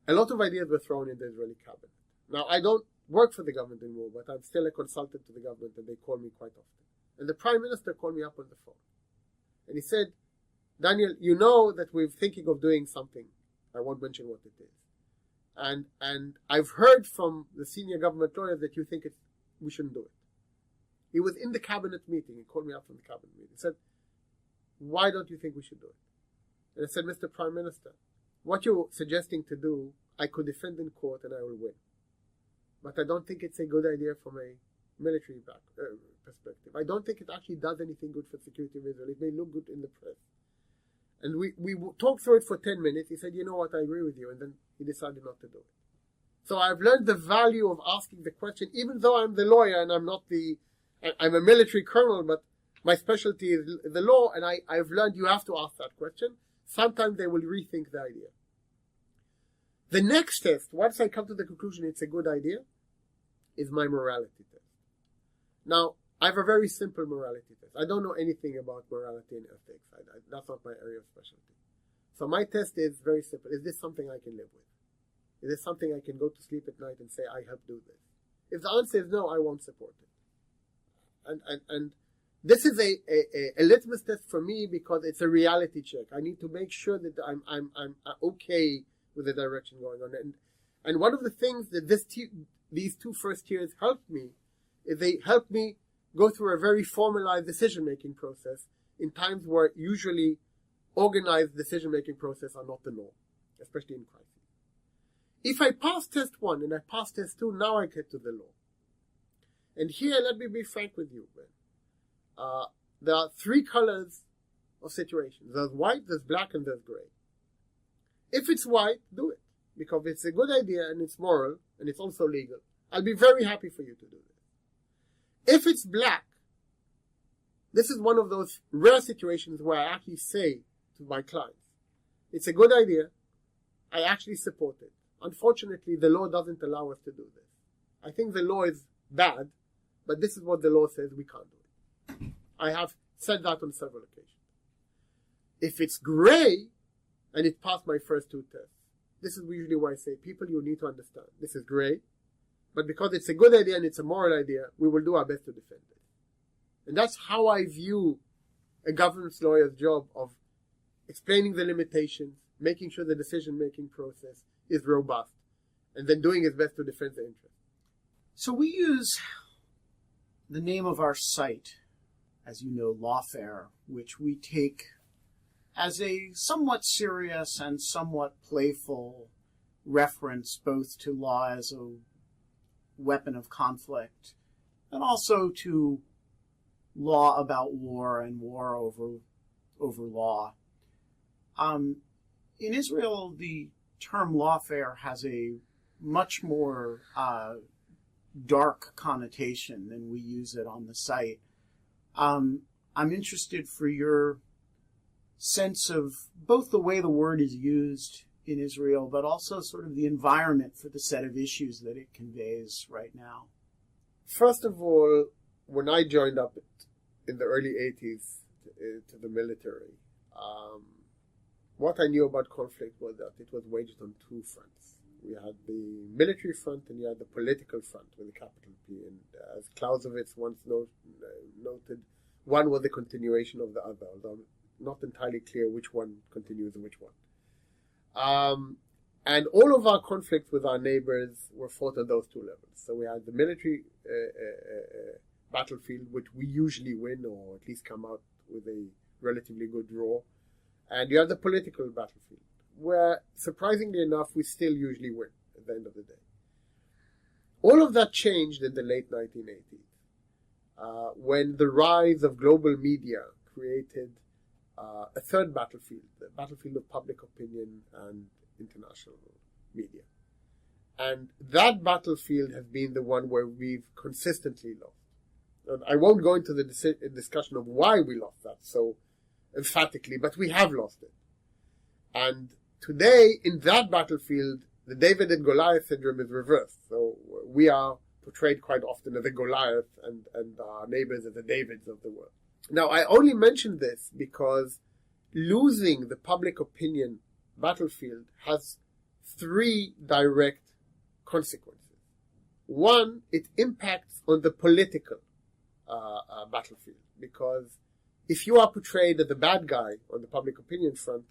a lot of ideas were thrown in the Israeli cabinet. Now, I don't work for the government anymore, but I'm still a consultant to the government, and they call me quite often. And the Prime Minister called me up on the phone. And he said, Daniel, you know that we're thinking of doing something. I won't mention what it is. And I've heard from the senior government lawyers that you think we shouldn't do it. He was in the cabinet meeting. He called me up from the cabinet meeting. He said, why don't you think we should do it? And I said, Mr. Prime Minister, what you're suggesting to do, I could defend in court and I will win. But I don't think it's a good idea from a military perspective. I don't think it actually does anything good for security of Israel. It may look good in the press. And we talked through it for 10 minutes. He said, you know what, I agree with you. And then he decided not to do it. So I've learned the value of asking the question, even though I'm the lawyer and I'm a military colonel, but my specialty is the law, and I've learned you have to ask that question. Sometimes they will rethink the idea. The next test, once I come to the conclusion it's a good idea, is my morality test. Now, I have a very simple morality test. I don't know anything about morality and ethics. That's not my area of specialty. So my test is very simple. Is this something I can live with? Is this something I can go to sleep at night and say, I helped do this? If the answer is no, I won't support it. And this is a litmus test for me because it's a reality check. I need to make sure that I'm okay with the direction going on. And one of the things that these 2 first tiers helped me is they helped me go through a very formalized decision-making process in times where usually organized decision-making process are not the norm, especially in crisis. If I pass test 1 and I pass test 2, now I get to the law. And here, let me be frank with you, man. There are 3 colors of situations. There's white, there's black, and there's gray. If it's white, do it. Because it's a good idea and it's moral and it's also legal. I'll be very happy for you to do this. If it's black, this is one of those rare situations where I actually say to my clients, it's a good idea. I actually support it. Unfortunately, the law doesn't allow us to do this. I think the law is bad, but this is what the law says we can't do it. I have said that on several occasions. If it's gray, and it passed my first 2 tests, this is usually why I say, people, you need to understand. This is gray, but because it's a good idea and it's a moral idea, we will do our best to defend it. And that's how I view a governance lawyer's job of explaining the limitations, making sure the decision-making process is robust, and then doing his best to defend the interest. So we use the name of our site, as you know, Lawfare, which we take as a somewhat serious and somewhat playful reference both to law as a weapon of conflict and also to law about war and war over law. In Israel, the term lawfare has a much more dark connotation than we use it on the site. I'm interested for your sense of both the way the word is used in Israel, but also sort of the environment for the set of issues that it conveys right now? First of all, when I joined up in the early 80s to the military, what I knew about conflict was that it was waged on two fronts. We had the military front and you had the political front with a capital P. And as Clausewitz once noted, one was the continuation of the other, although I'm not entirely clear which one continues and which one. And all of our conflicts with our neighbors were fought at those two levels. So we had the military battlefield, which we usually win, or at least come out with a relatively good draw. And you have the political battlefield, where, surprisingly enough, we still usually win at the end of the day. All of that changed in the late 1980s, when the rise of global media created a third battlefield, the battlefield of public opinion and international media. And that battlefield has been the one where we've consistently lost. And I won't go into the discussion of why we lost that so emphatically, but we have lost it. And today, in that battlefield, the David and Goliath syndrome is reversed. So we are portrayed quite often as a Goliath and our neighbors as the Davids of the world. Now, I only mention this because losing the public opinion battlefield has three direct consequences. One, it impacts on the political battlefield, because if you are portrayed as a bad guy on the public opinion front,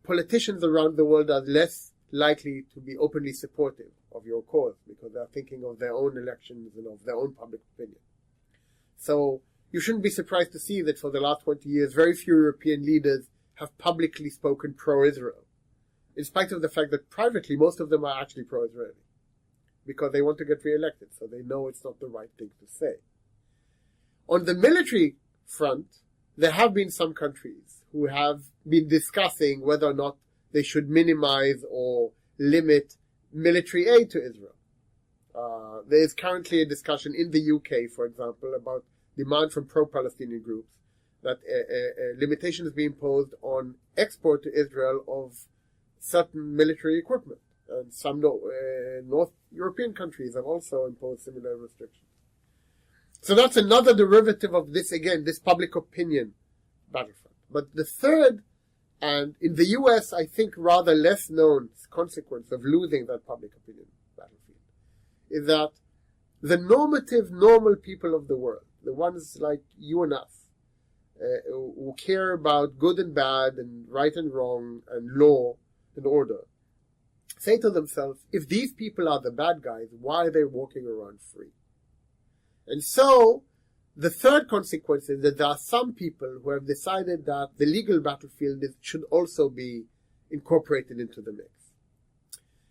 politicians around the world are less likely to be openly supportive of your cause because they are thinking of their own elections and of their own public opinion. So you shouldn't be surprised to see that for the last 20 years, very few European leaders have publicly spoken pro-Israel, in spite of the fact that privately most of them are actually pro-Israeli, because they want to get re-elected, so they know it's not the right thing to say. On the military front, there have been some countries who have been discussing whether or not they should minimize or limit military aid to Israel. There is currently a discussion in the UK, for example, about demand from pro-Palestinian groups that limitations be imposed on export to Israel of certain military equipment. And some North European countries have also imposed similar restrictions. So that's another derivative of this, again, this public opinion battlefront. But the third, and in the US, I think rather less known consequence of losing that public opinion battlefield, is that the normal people of the world, the ones like you and us, who care about good and bad and right and wrong and law and order, say to themselves, if these people are the bad guys, why are they walking around free? And so, the third consequence is that there are some people who have decided that the legal battlefield should also be incorporated into the mix.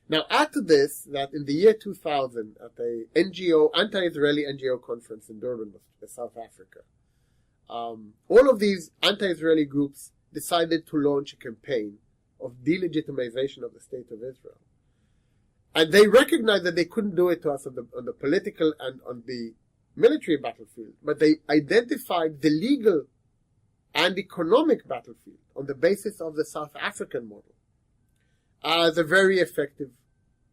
Now, add to this that in the year 2000, at a anti-Israeli NGO conference in Durban, South Africa, all of these anti-Israeli groups decided to launch a campaign of delegitimization of the State of Israel. And they recognized that they couldn't do it to us on the political and on the military battlefield, but they identified the legal and economic battlefield on the basis of the South African model as a very effective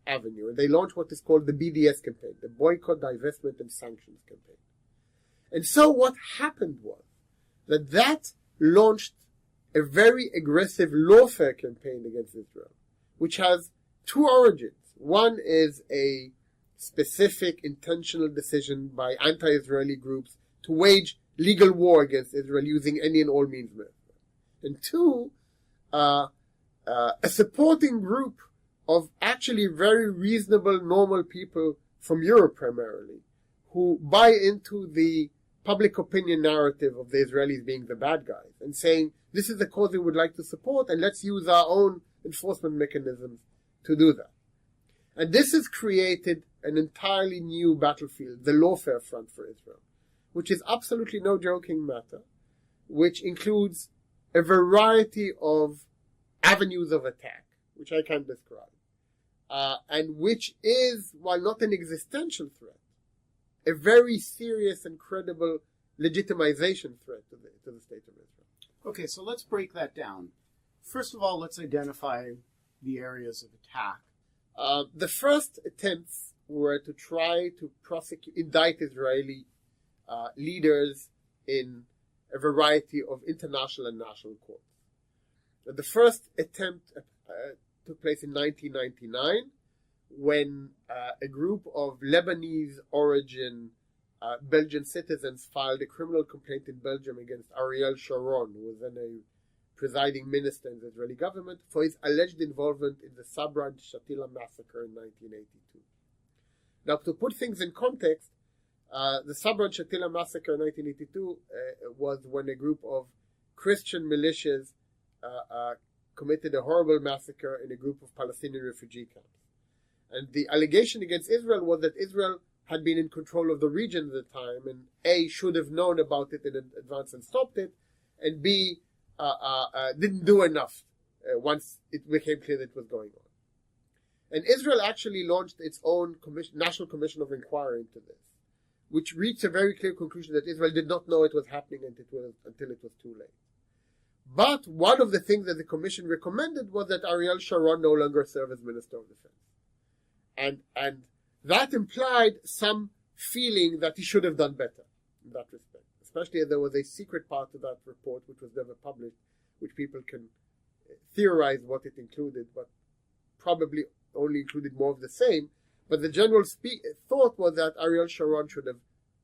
avenue. And they launched what is called the BDS campaign, the Boycott, Divestment and Sanctions campaign. And so what happened was that launched a very aggressive lawfare campaign against Israel, which has two origins. One is a specific intentional decision by anti-Israeli groups to wage legal war against Israel using any and all means necessary. And two, a supporting group of actually very reasonable, normal people from Europe primarily, who buy into the public opinion narrative of the Israelis being the bad guys and saying, this is the cause we would like to support and let's use our own enforcement mechanisms to do that. And this has created an entirely new battlefield, the lawfare front for Israel, which is absolutely no joking matter, which includes a variety of avenues of attack, which I can't describe, and which is, while not an existential threat, a very serious and credible legitimization threat to the State of Israel. Okay, so let's break that down. First of all, let's identify the areas of attack. The first attempts were to try to indict Israeli leaders in a variety of international and national courts. The first attempt took place in 1999 when a group of Lebanese origin Belgian citizens filed a criminal complaint in Belgium against Ariel Sharon, who was then a presiding minister in the Israeli government, for his alleged involvement in the Sabra Shatila massacre in 1982. Now, to put things in context, the Sabra Shatila massacre in 1982 was when a group of Christian militias committed a horrible massacre in a group of Palestinian refugee camps. And the allegation against Israel was that Israel had been in control of the region at the time, and A, should have known about it in advance and stopped it, and B, didn't do enough once it became clear that it was going on. And Israel actually launched its own National Commission of Inquiry into this, which reached a very clear conclusion that Israel did not know it was happening until it was too late. But one of the things that the commission recommended was that Ariel Sharon no longer serve as Minister of Defense. And that implied some feeling that he should have done better in that respect, especially as there was a secret part of that report which was never published, which people can theorize what it included, but probably only included more of the same. But the general thought was that Ariel Sharon should have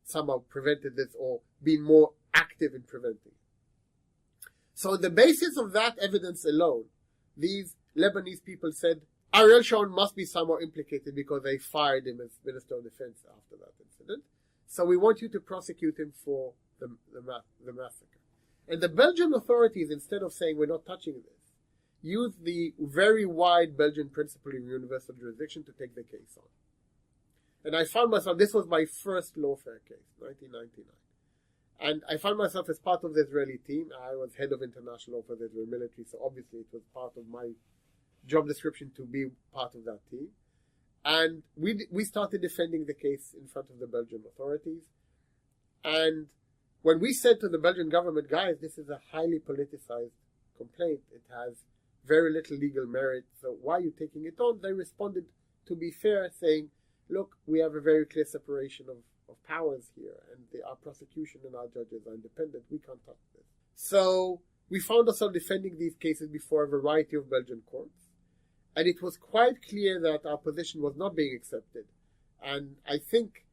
somehow prevented this or been more active in preventing it. So on the basis of that evidence alone, these Lebanese people said, Ariel Sharon must be somehow implicated because they fired him as Minister of Defense after that incident. So we want you to prosecute him for the massacre. And the Belgian authorities, instead of saying we're not touching this, used the very wide Belgian principle of universal jurisdiction to take the case on. And I found myself, this was my first lawfare case, 1999. And I found myself as part of the Israeli team. I was head of international law for the Israeli military, so obviously it was part of my job description to be part of that team. And we started defending the case in front of the Belgian authorities. And when we said to the Belgian government, guys, this is a highly politicized complaint, it has very little legal merit, so why are you taking it on? They responded, to be fair, saying, look, we have a very clear separation of powers here, and our prosecution and our judges are independent. We can't touch this. So we found ourselves defending these cases before a variety of Belgian courts. And it was quite clear that our position was not being accepted. And I think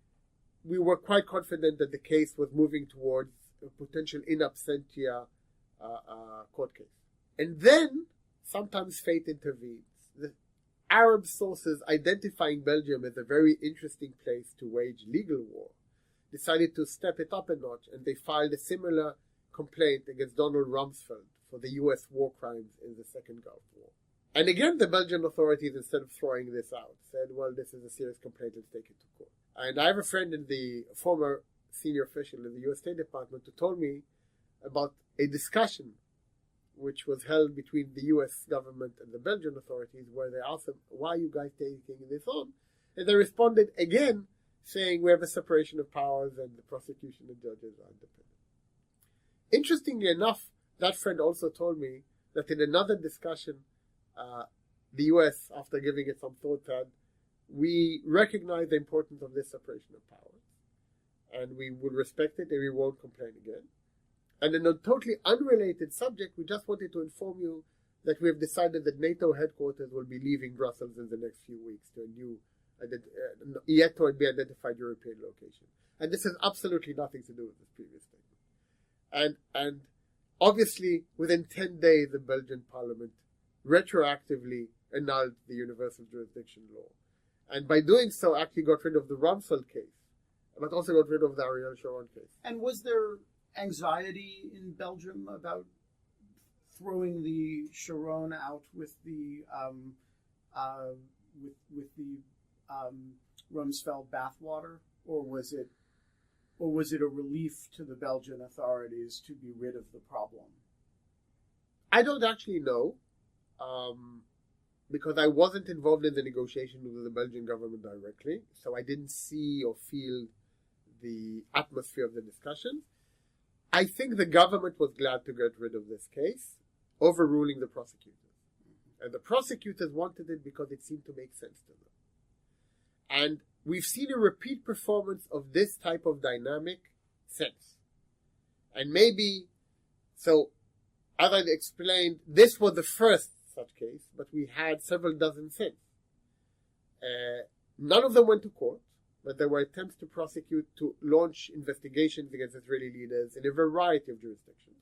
we were quite confident that the case was moving towards a potential in absentia court case. And then, sometimes fate intervenes. The Arab sources identifying Belgium as a very interesting place to wage legal war decided to step it up a notch, and they filed a similar complaint against Donald Rumsfeld for the U.S. war crimes in the Second Gulf War. And again, the Belgian authorities, instead of throwing this out, said, well, this is a serious complaint, let's take it to court. And I have a friend in the former senior official in the U.S. State Department who told me about a discussion which was held between the U.S. government and the Belgian authorities, where they asked them, why are you guys taking this on? And they responded again, saying we have a separation of powers and the prosecution and judges are independent. Interestingly enough, that friend also told me that in another discussion, the U.S., after giving it some thought, said, we recognize the importance of this separation of powers, and we will respect it and we won't complain again. And in a totally unrelated subject, we just wanted to inform you that we have decided that NATO headquarters will be leaving Brussels in the next few weeks to a new, yet to be identified European location. And this has absolutely nothing to do with this previous statement. And obviously, within 10 days, the Belgian parliament retroactively annulled the universal jurisdiction law. And by doing so, actually got rid of the Rumsfeld case, but also got rid of the Ariel Sharon case. And was there anxiety in Belgium about throwing the Sharon out with the Rumsfeld bathwater, or was it a relief to the Belgian authorities to be rid of the problem? I don't actually know, because I wasn't involved in the negotiation with the Belgian government directly, so I didn't see or feel the atmosphere of the discussion. I think the government was glad to get rid of this case, overruling the prosecutors. And the prosecutors wanted it because it seemed to make sense to them. And we've seen a repeat performance of this type of dynamic since. And maybe, so, as I explained, this was the first such case, but we had several dozen since. None of them went to court, but there were attempts to prosecute, to launch investigations against Israeli leaders in a variety of jurisdictions.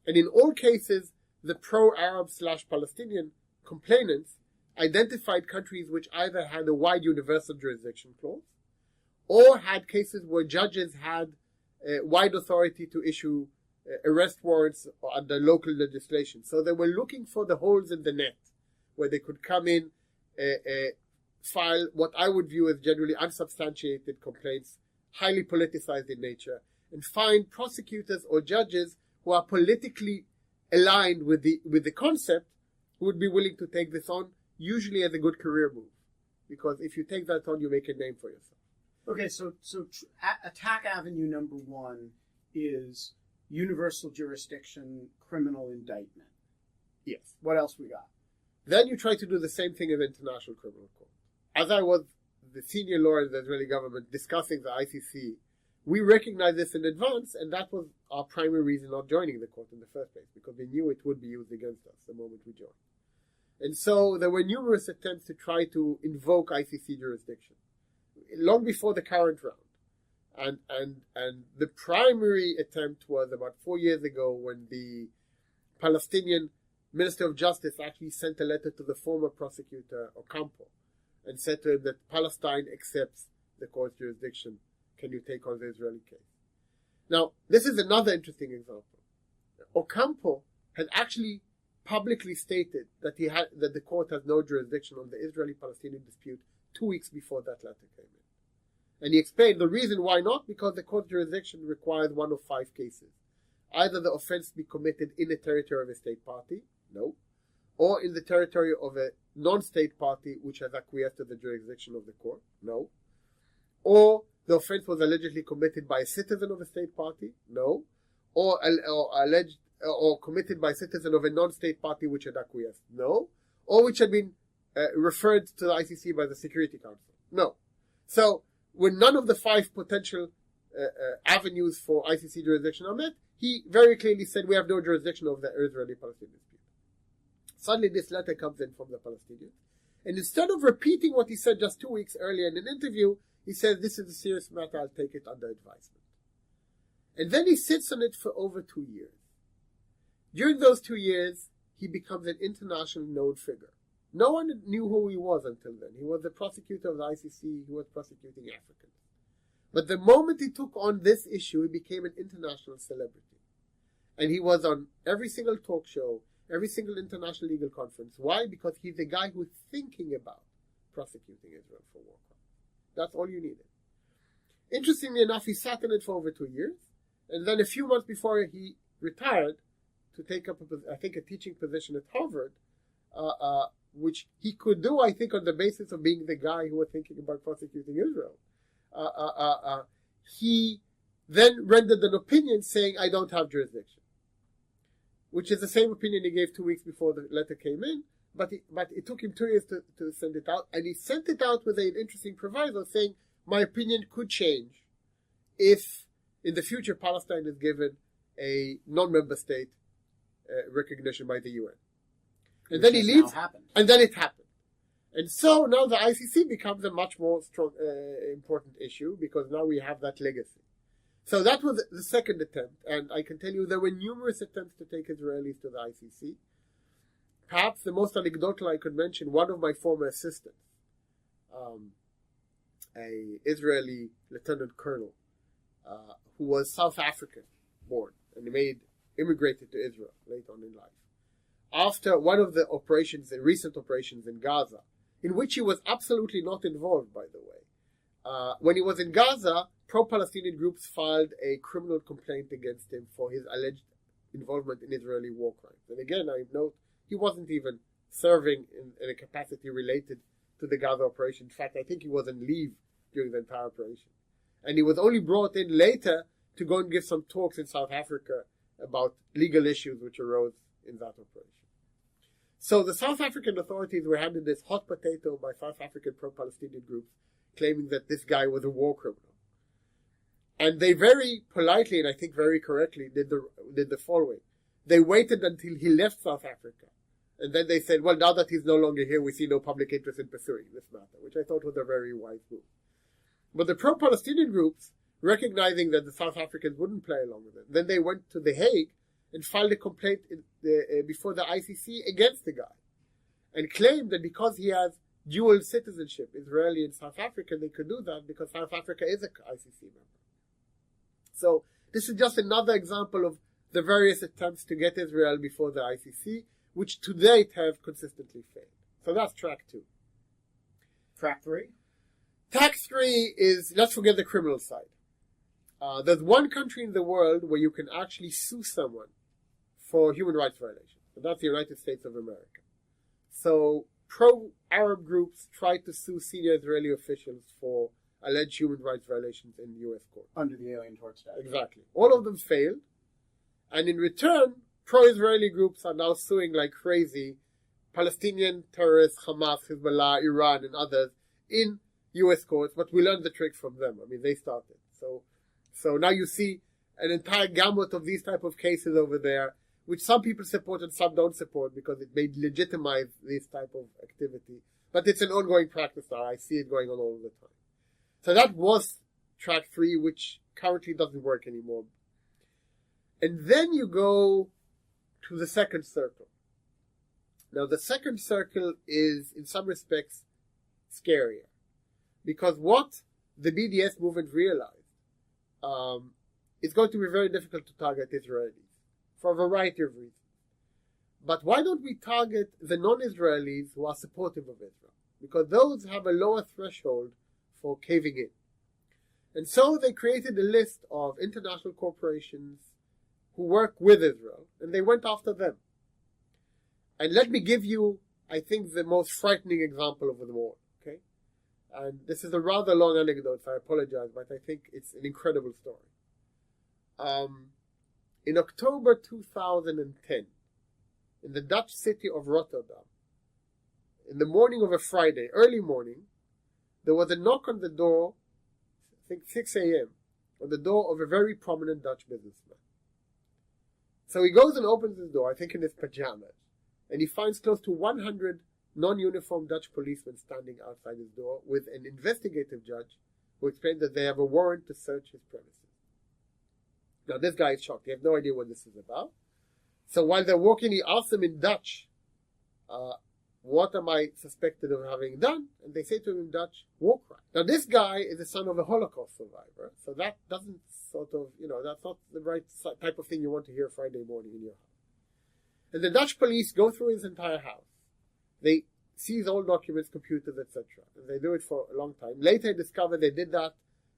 And in all cases, the pro-Arab/Palestinian complainants identified countries which either had a wide universal jurisdiction clause or had cases where judges had wide authority to issue arrest warrants under local legislation. So they were looking for the holes in the net where they could come in, file what I would view as generally unsubstantiated complaints, highly politicized in nature, and find prosecutors or judges who are politically aligned with the concept who would be willing to take this on, usually as a good career move. Because if you take that on, you make a name for yourself. Okay, so attack avenue number one is universal jurisdiction, criminal indictment. Yes. What else we got? Then you try to do the same thing in the International Criminal Court. As I was the senior lawyer in the Israeli government discussing the ICC, we recognized this in advance, and that was our primary reason not joining the court in the first place, because we knew it would be used against us the moment we joined. And so there were numerous attempts to try to invoke ICC jurisdiction, long before the current round. And the primary attempt was about 4 years ago when the Palestinian Minister of Justice actually sent a letter to the former prosecutor, Ocampo, and said to him that Palestine accepts the court's jurisdiction. Can you take on the Israeli case? Now, this is another interesting example. Ocampo had actually publicly stated that that the court has no jurisdiction on the Israeli-Palestinian dispute 2 weeks before that letter came in. And he explained the reason why not, because the court jurisdiction requires one of 5 cases. Either the offense be committed in the territory of a state party, no, or in the territory of a non-state party which has acquiesced to the jurisdiction of the court, no, or the offense was allegedly committed by a citizen of a state party, no, or committed by a citizen of a non-state party which had acquiesced, no, or which had been referred to the ICC by the Security Council, no. So when none of the 5 potential avenues for ICC jurisdiction are met, he very clearly said we have no jurisdiction over the Israeli-Palestinian dispute. Suddenly this letter comes in from the Palestinians, and instead of repeating what he said just 2 weeks earlier in an interview, he says, this is a serious matter, I'll take it under advisement. And then he sits on it for over 2 years. During those 2 years, he becomes an international known figure. No one knew who he was until then. He was the prosecutor of the ICC, who was prosecuting Africans. But the moment he took on this issue, he became an international celebrity. And he was on every single talk show, every single international legal conference. Why? Because he's the guy who's thinking about prosecuting Israel for war crimes. That's all you needed. Interestingly enough, he sat in it for over 2 years. And then a few months before he retired to take up, a teaching position at Harvard, which he could do, I think, on the basis of being the guy who was thinking about prosecuting Israel. He then rendered an opinion saying, I don't have jurisdiction, which is the same opinion he gave 2 weeks before the letter came in, but it took him 2 years to send it out, and he sent it out with an interesting proviso saying, my opinion could change if in the future Palestine is given a non-member state recognition by the UN. And then he leaves, and then it happened. And so now the ICC becomes a much more important issue, because now we have that legacy. So that was the second attempt, and I can tell you there were numerous attempts to take Israelis to the ICC. Perhaps the most anecdotal I could mention, one of my former assistants, a Israeli lieutenant colonel, who was South African born, and immigrated to Israel late on in life. After one of the recent operations in Gaza, in which he was absolutely not involved, by the way. When he was in Gaza, pro-Palestinian groups filed a criminal complaint against him for his alleged involvement in Israeli war crimes. And again, I note, he wasn't even serving in a capacity related to the Gaza operation. In fact, I think he was on leave during the entire operation. And he was only brought in later to go and give some talks in South Africa about legal issues which arose in that operation. So the South African authorities were handed this hot potato by South African pro-Palestinian groups claiming that this guy was a war criminal. And they very politely, and I think very correctly, did the following. They waited until he left South Africa. And then they said, well, now that he's no longer here, we see no public interest in pursuing this matter, which I thought was a very wise move. But the pro-Palestinian groups, recognizing that the South Africans wouldn't play along with it, then they went to The Hague and filed a complaint before the ICC against the guy, and claimed that because he has dual citizenship, Israeli and South African, they could do that because South Africa is an ICC member. So this is just another example of the various attempts to get Israel before the ICC, which to date have consistently failed. So that's track 2. Track 3? Track 3 is, let's forget the criminal side. There's one country in the world where you can actually sue someone for human rights violations, and that's the United States of America. So pro-Arab groups tried to sue senior Israeli officials for alleged human rights violations in the U.S. court. Under the Alien Tort Statute. Exactly. All of them failed, and in return, pro-Israeli groups are now suing like crazy Palestinian terrorists, Hamas, Hezbollah, Iran, and others in U.S. courts, but we learned the trick from them. I mean, they started. So now you see an entire gamut of these type of cases over there, which some people support and some don't support because it may legitimize this type of activity. But it's an ongoing practice now. I see it going on all the time. So that was track 3, which currently doesn't work anymore. And then you go to the second circle. Now, the second circle is, in some respects, scarier. Because what the BDS movement realized it's going to be very difficult to target Israelis for a variety of reasons. But why don't we target the non-Israelis who are supportive of Israel? Because those have a lower threshold for caving in. And so they created a list of international corporations who work with Israel, and they went after them. And let me give you, I think, the most frightening example of them all. And this is a rather long anecdote, so I apologize, but I think it's an incredible story. In October 2010, in the Dutch city of Rotterdam, in the morning of a Friday, early morning, there was a knock on the door, I think 6 a.m., on the door of a very prominent Dutch businessman. So he goes and opens his door, I think in his pajamas, and he finds close to 100 non-uniformed Dutch policemen standing outside his door with an investigative judge who explained that they have a warrant to search his premises. Now this guy is shocked. He has no idea what this is about. So while they're walking, he asks them in Dutch, what am I suspected of having done? And they say to him in Dutch, war crime. Now this guy is the son of a Holocaust survivor. So that doesn't sort of, that's not the right type of thing you want to hear Friday morning in your house. And the Dutch police go through his entire house. They seize all documents, computers, etc. And they do it for a long time. Later, I discovered they did that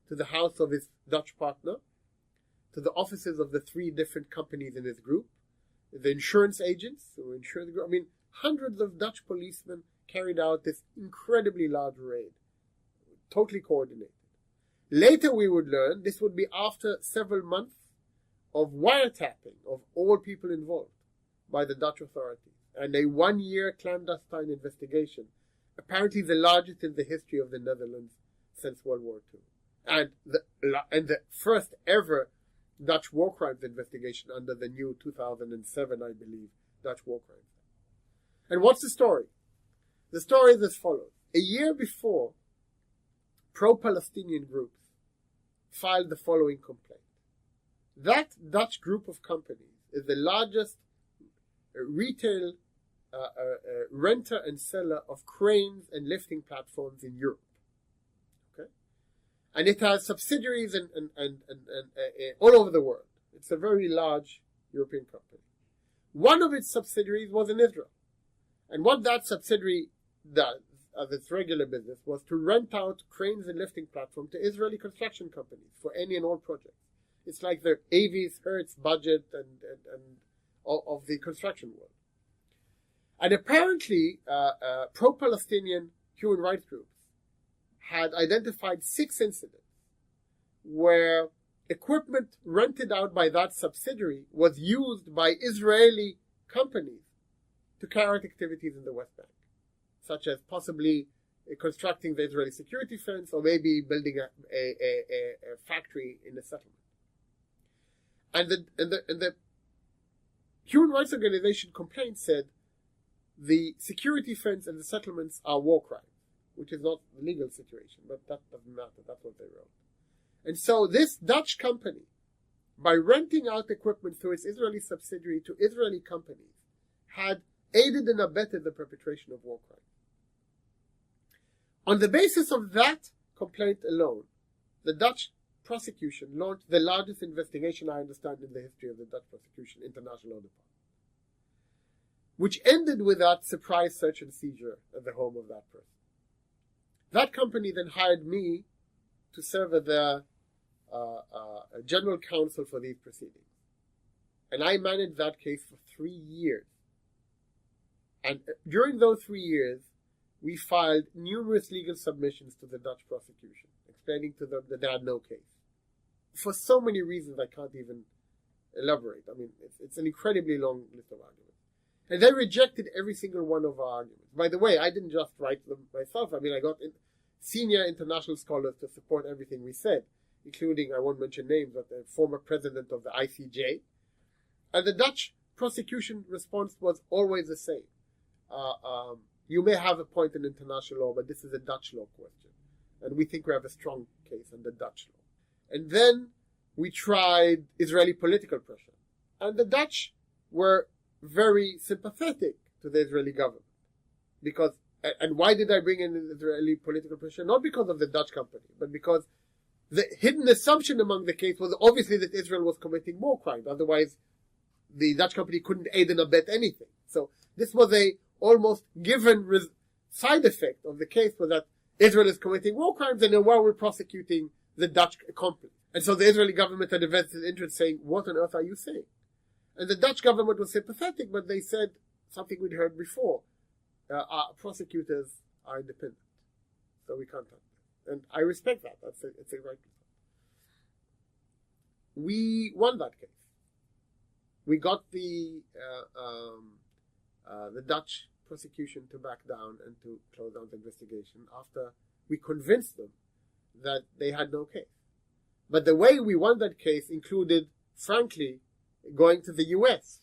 to the house of his Dutch partner, to the offices of the 3 different companies in his group, the insurance agents who insure the group. I mean, hundreds of Dutch policemen carried out this incredibly large raid, totally coordinated. Later, we would learn this would be after several months of wiretapping of all people involved by the Dutch authorities, and a 1-year clandestine investigation, apparently the largest in the history of the Netherlands since World War II, and the first ever Dutch war crimes investigation under the new 2007, I believe, Dutch war crimes. And what's the story? The story is as follows. A year before, pro-Palestinian groups filed the following complaint. That Dutch group of companies is the largest retail renter and seller of cranes and lifting platforms in Europe. Okay, and it has subsidiaries and all over the world. It's a very large European company. One of its subsidiaries was in Israel, and what that subsidiary does as its regular business was to rent out cranes and lifting platforms to Israeli construction companies for any and all projects. It's like the Avis, Hertz, Budget, and of the construction world. And apparently, pro-Palestinian human rights groups had identified 6 incidents where equipment rented out by that subsidiary was used by Israeli companies to carry out activities in the West Bank, such as possibly constructing the Israeli security fence or maybe building a factory in the settlement. And the Human Rights Organization complaint said the security fence and the settlements are war crimes, which is not the legal situation, but that doesn't matter. That's what they wrote. And so this Dutch company, by renting out equipment through its Israeli subsidiary to Israeli companies, had aided and abetted the perpetration of war crimes. On the basis of that complaint alone, the Dutch prosecution launched the largest investigation I understand in the history of the Dutch prosecution, International Department, which ended with that surprise search and seizure at the home of that person. That company then hired me to serve as their general counsel for these proceedings. And I managed that case for 3 years. And during those 3 years, we filed numerous legal submissions to the Dutch prosecution, explaining to them that they had no case. For so many reasons I can't even elaborate. I mean, it's an incredibly long list of arguments. And they rejected every single one of our arguments. By the way, I didn't just write them myself. I mean, I got senior international scholars to support everything we said, including, I won't mention names, but the former president of the ICJ. And the Dutch prosecution response was always the same. You may have a point in international law, but this is a Dutch law question. And we think we have a strong case under Dutch law. And then we tried Israeli political pressure. And the Dutch were very sympathetic to the Israeli government. And why did I bring in Israeli political pressure? Not because of the Dutch company, but because the hidden assumption among the case was obviously that Israel was committing war crimes. Otherwise, the Dutch company couldn't aid and abet anything. So this was a almost given side effect of the case, was that Israel is committing war crimes, and while we're prosecuting the Dutch accomplice. And so the Israeli government had a vested interest saying, what on earth are you saying? And the Dutch government was sympathetic, but they said something we'd heard before. Our prosecutors are independent, so we can't touch them. And I respect that. It's a right. We won that case. We got the Dutch prosecution to back down and to close down the investigation after we convinced them that they had no case. But the way we won that case included, frankly, going to the U.S.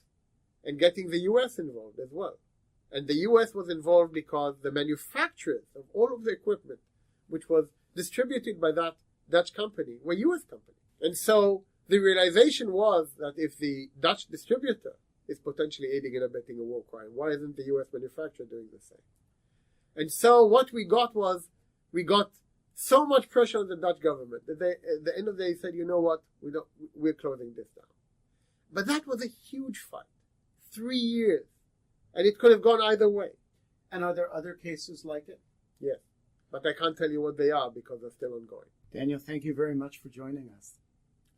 and getting the U.S. involved as well. And the U.S. was involved because the manufacturers of all of the equipment, which was distributed by that Dutch company, were U.S. companies. And so the realization was that if the Dutch distributor is potentially aiding and abetting a war crime, why isn't the U.S. manufacturer doing the same? And so what we got was, we got so much pressure on the Dutch government that they, at the end of the day, said, you know what, we're closing this down. But that was a huge fight. 3 years. And it could have gone either way. And are there other cases like it? Yes. But I can't tell you what they are because they're still ongoing. Daniel, thank you very much for joining us.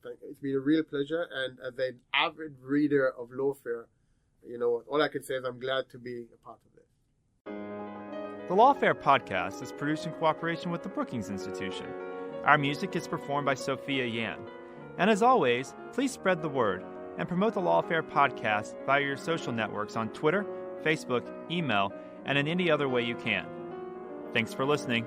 Thank you. It's been a real pleasure. And as an avid reader of Lawfare, you know what, all I can say is I'm glad to be a part of this. The Lawfare podcast is produced in cooperation with the Brookings Institution. Our music is performed by Sophia Yan. And as always, please spread the word and promote the Lawfare podcast via your social networks on Twitter, Facebook, email, and in any other way you can. Thanks for listening.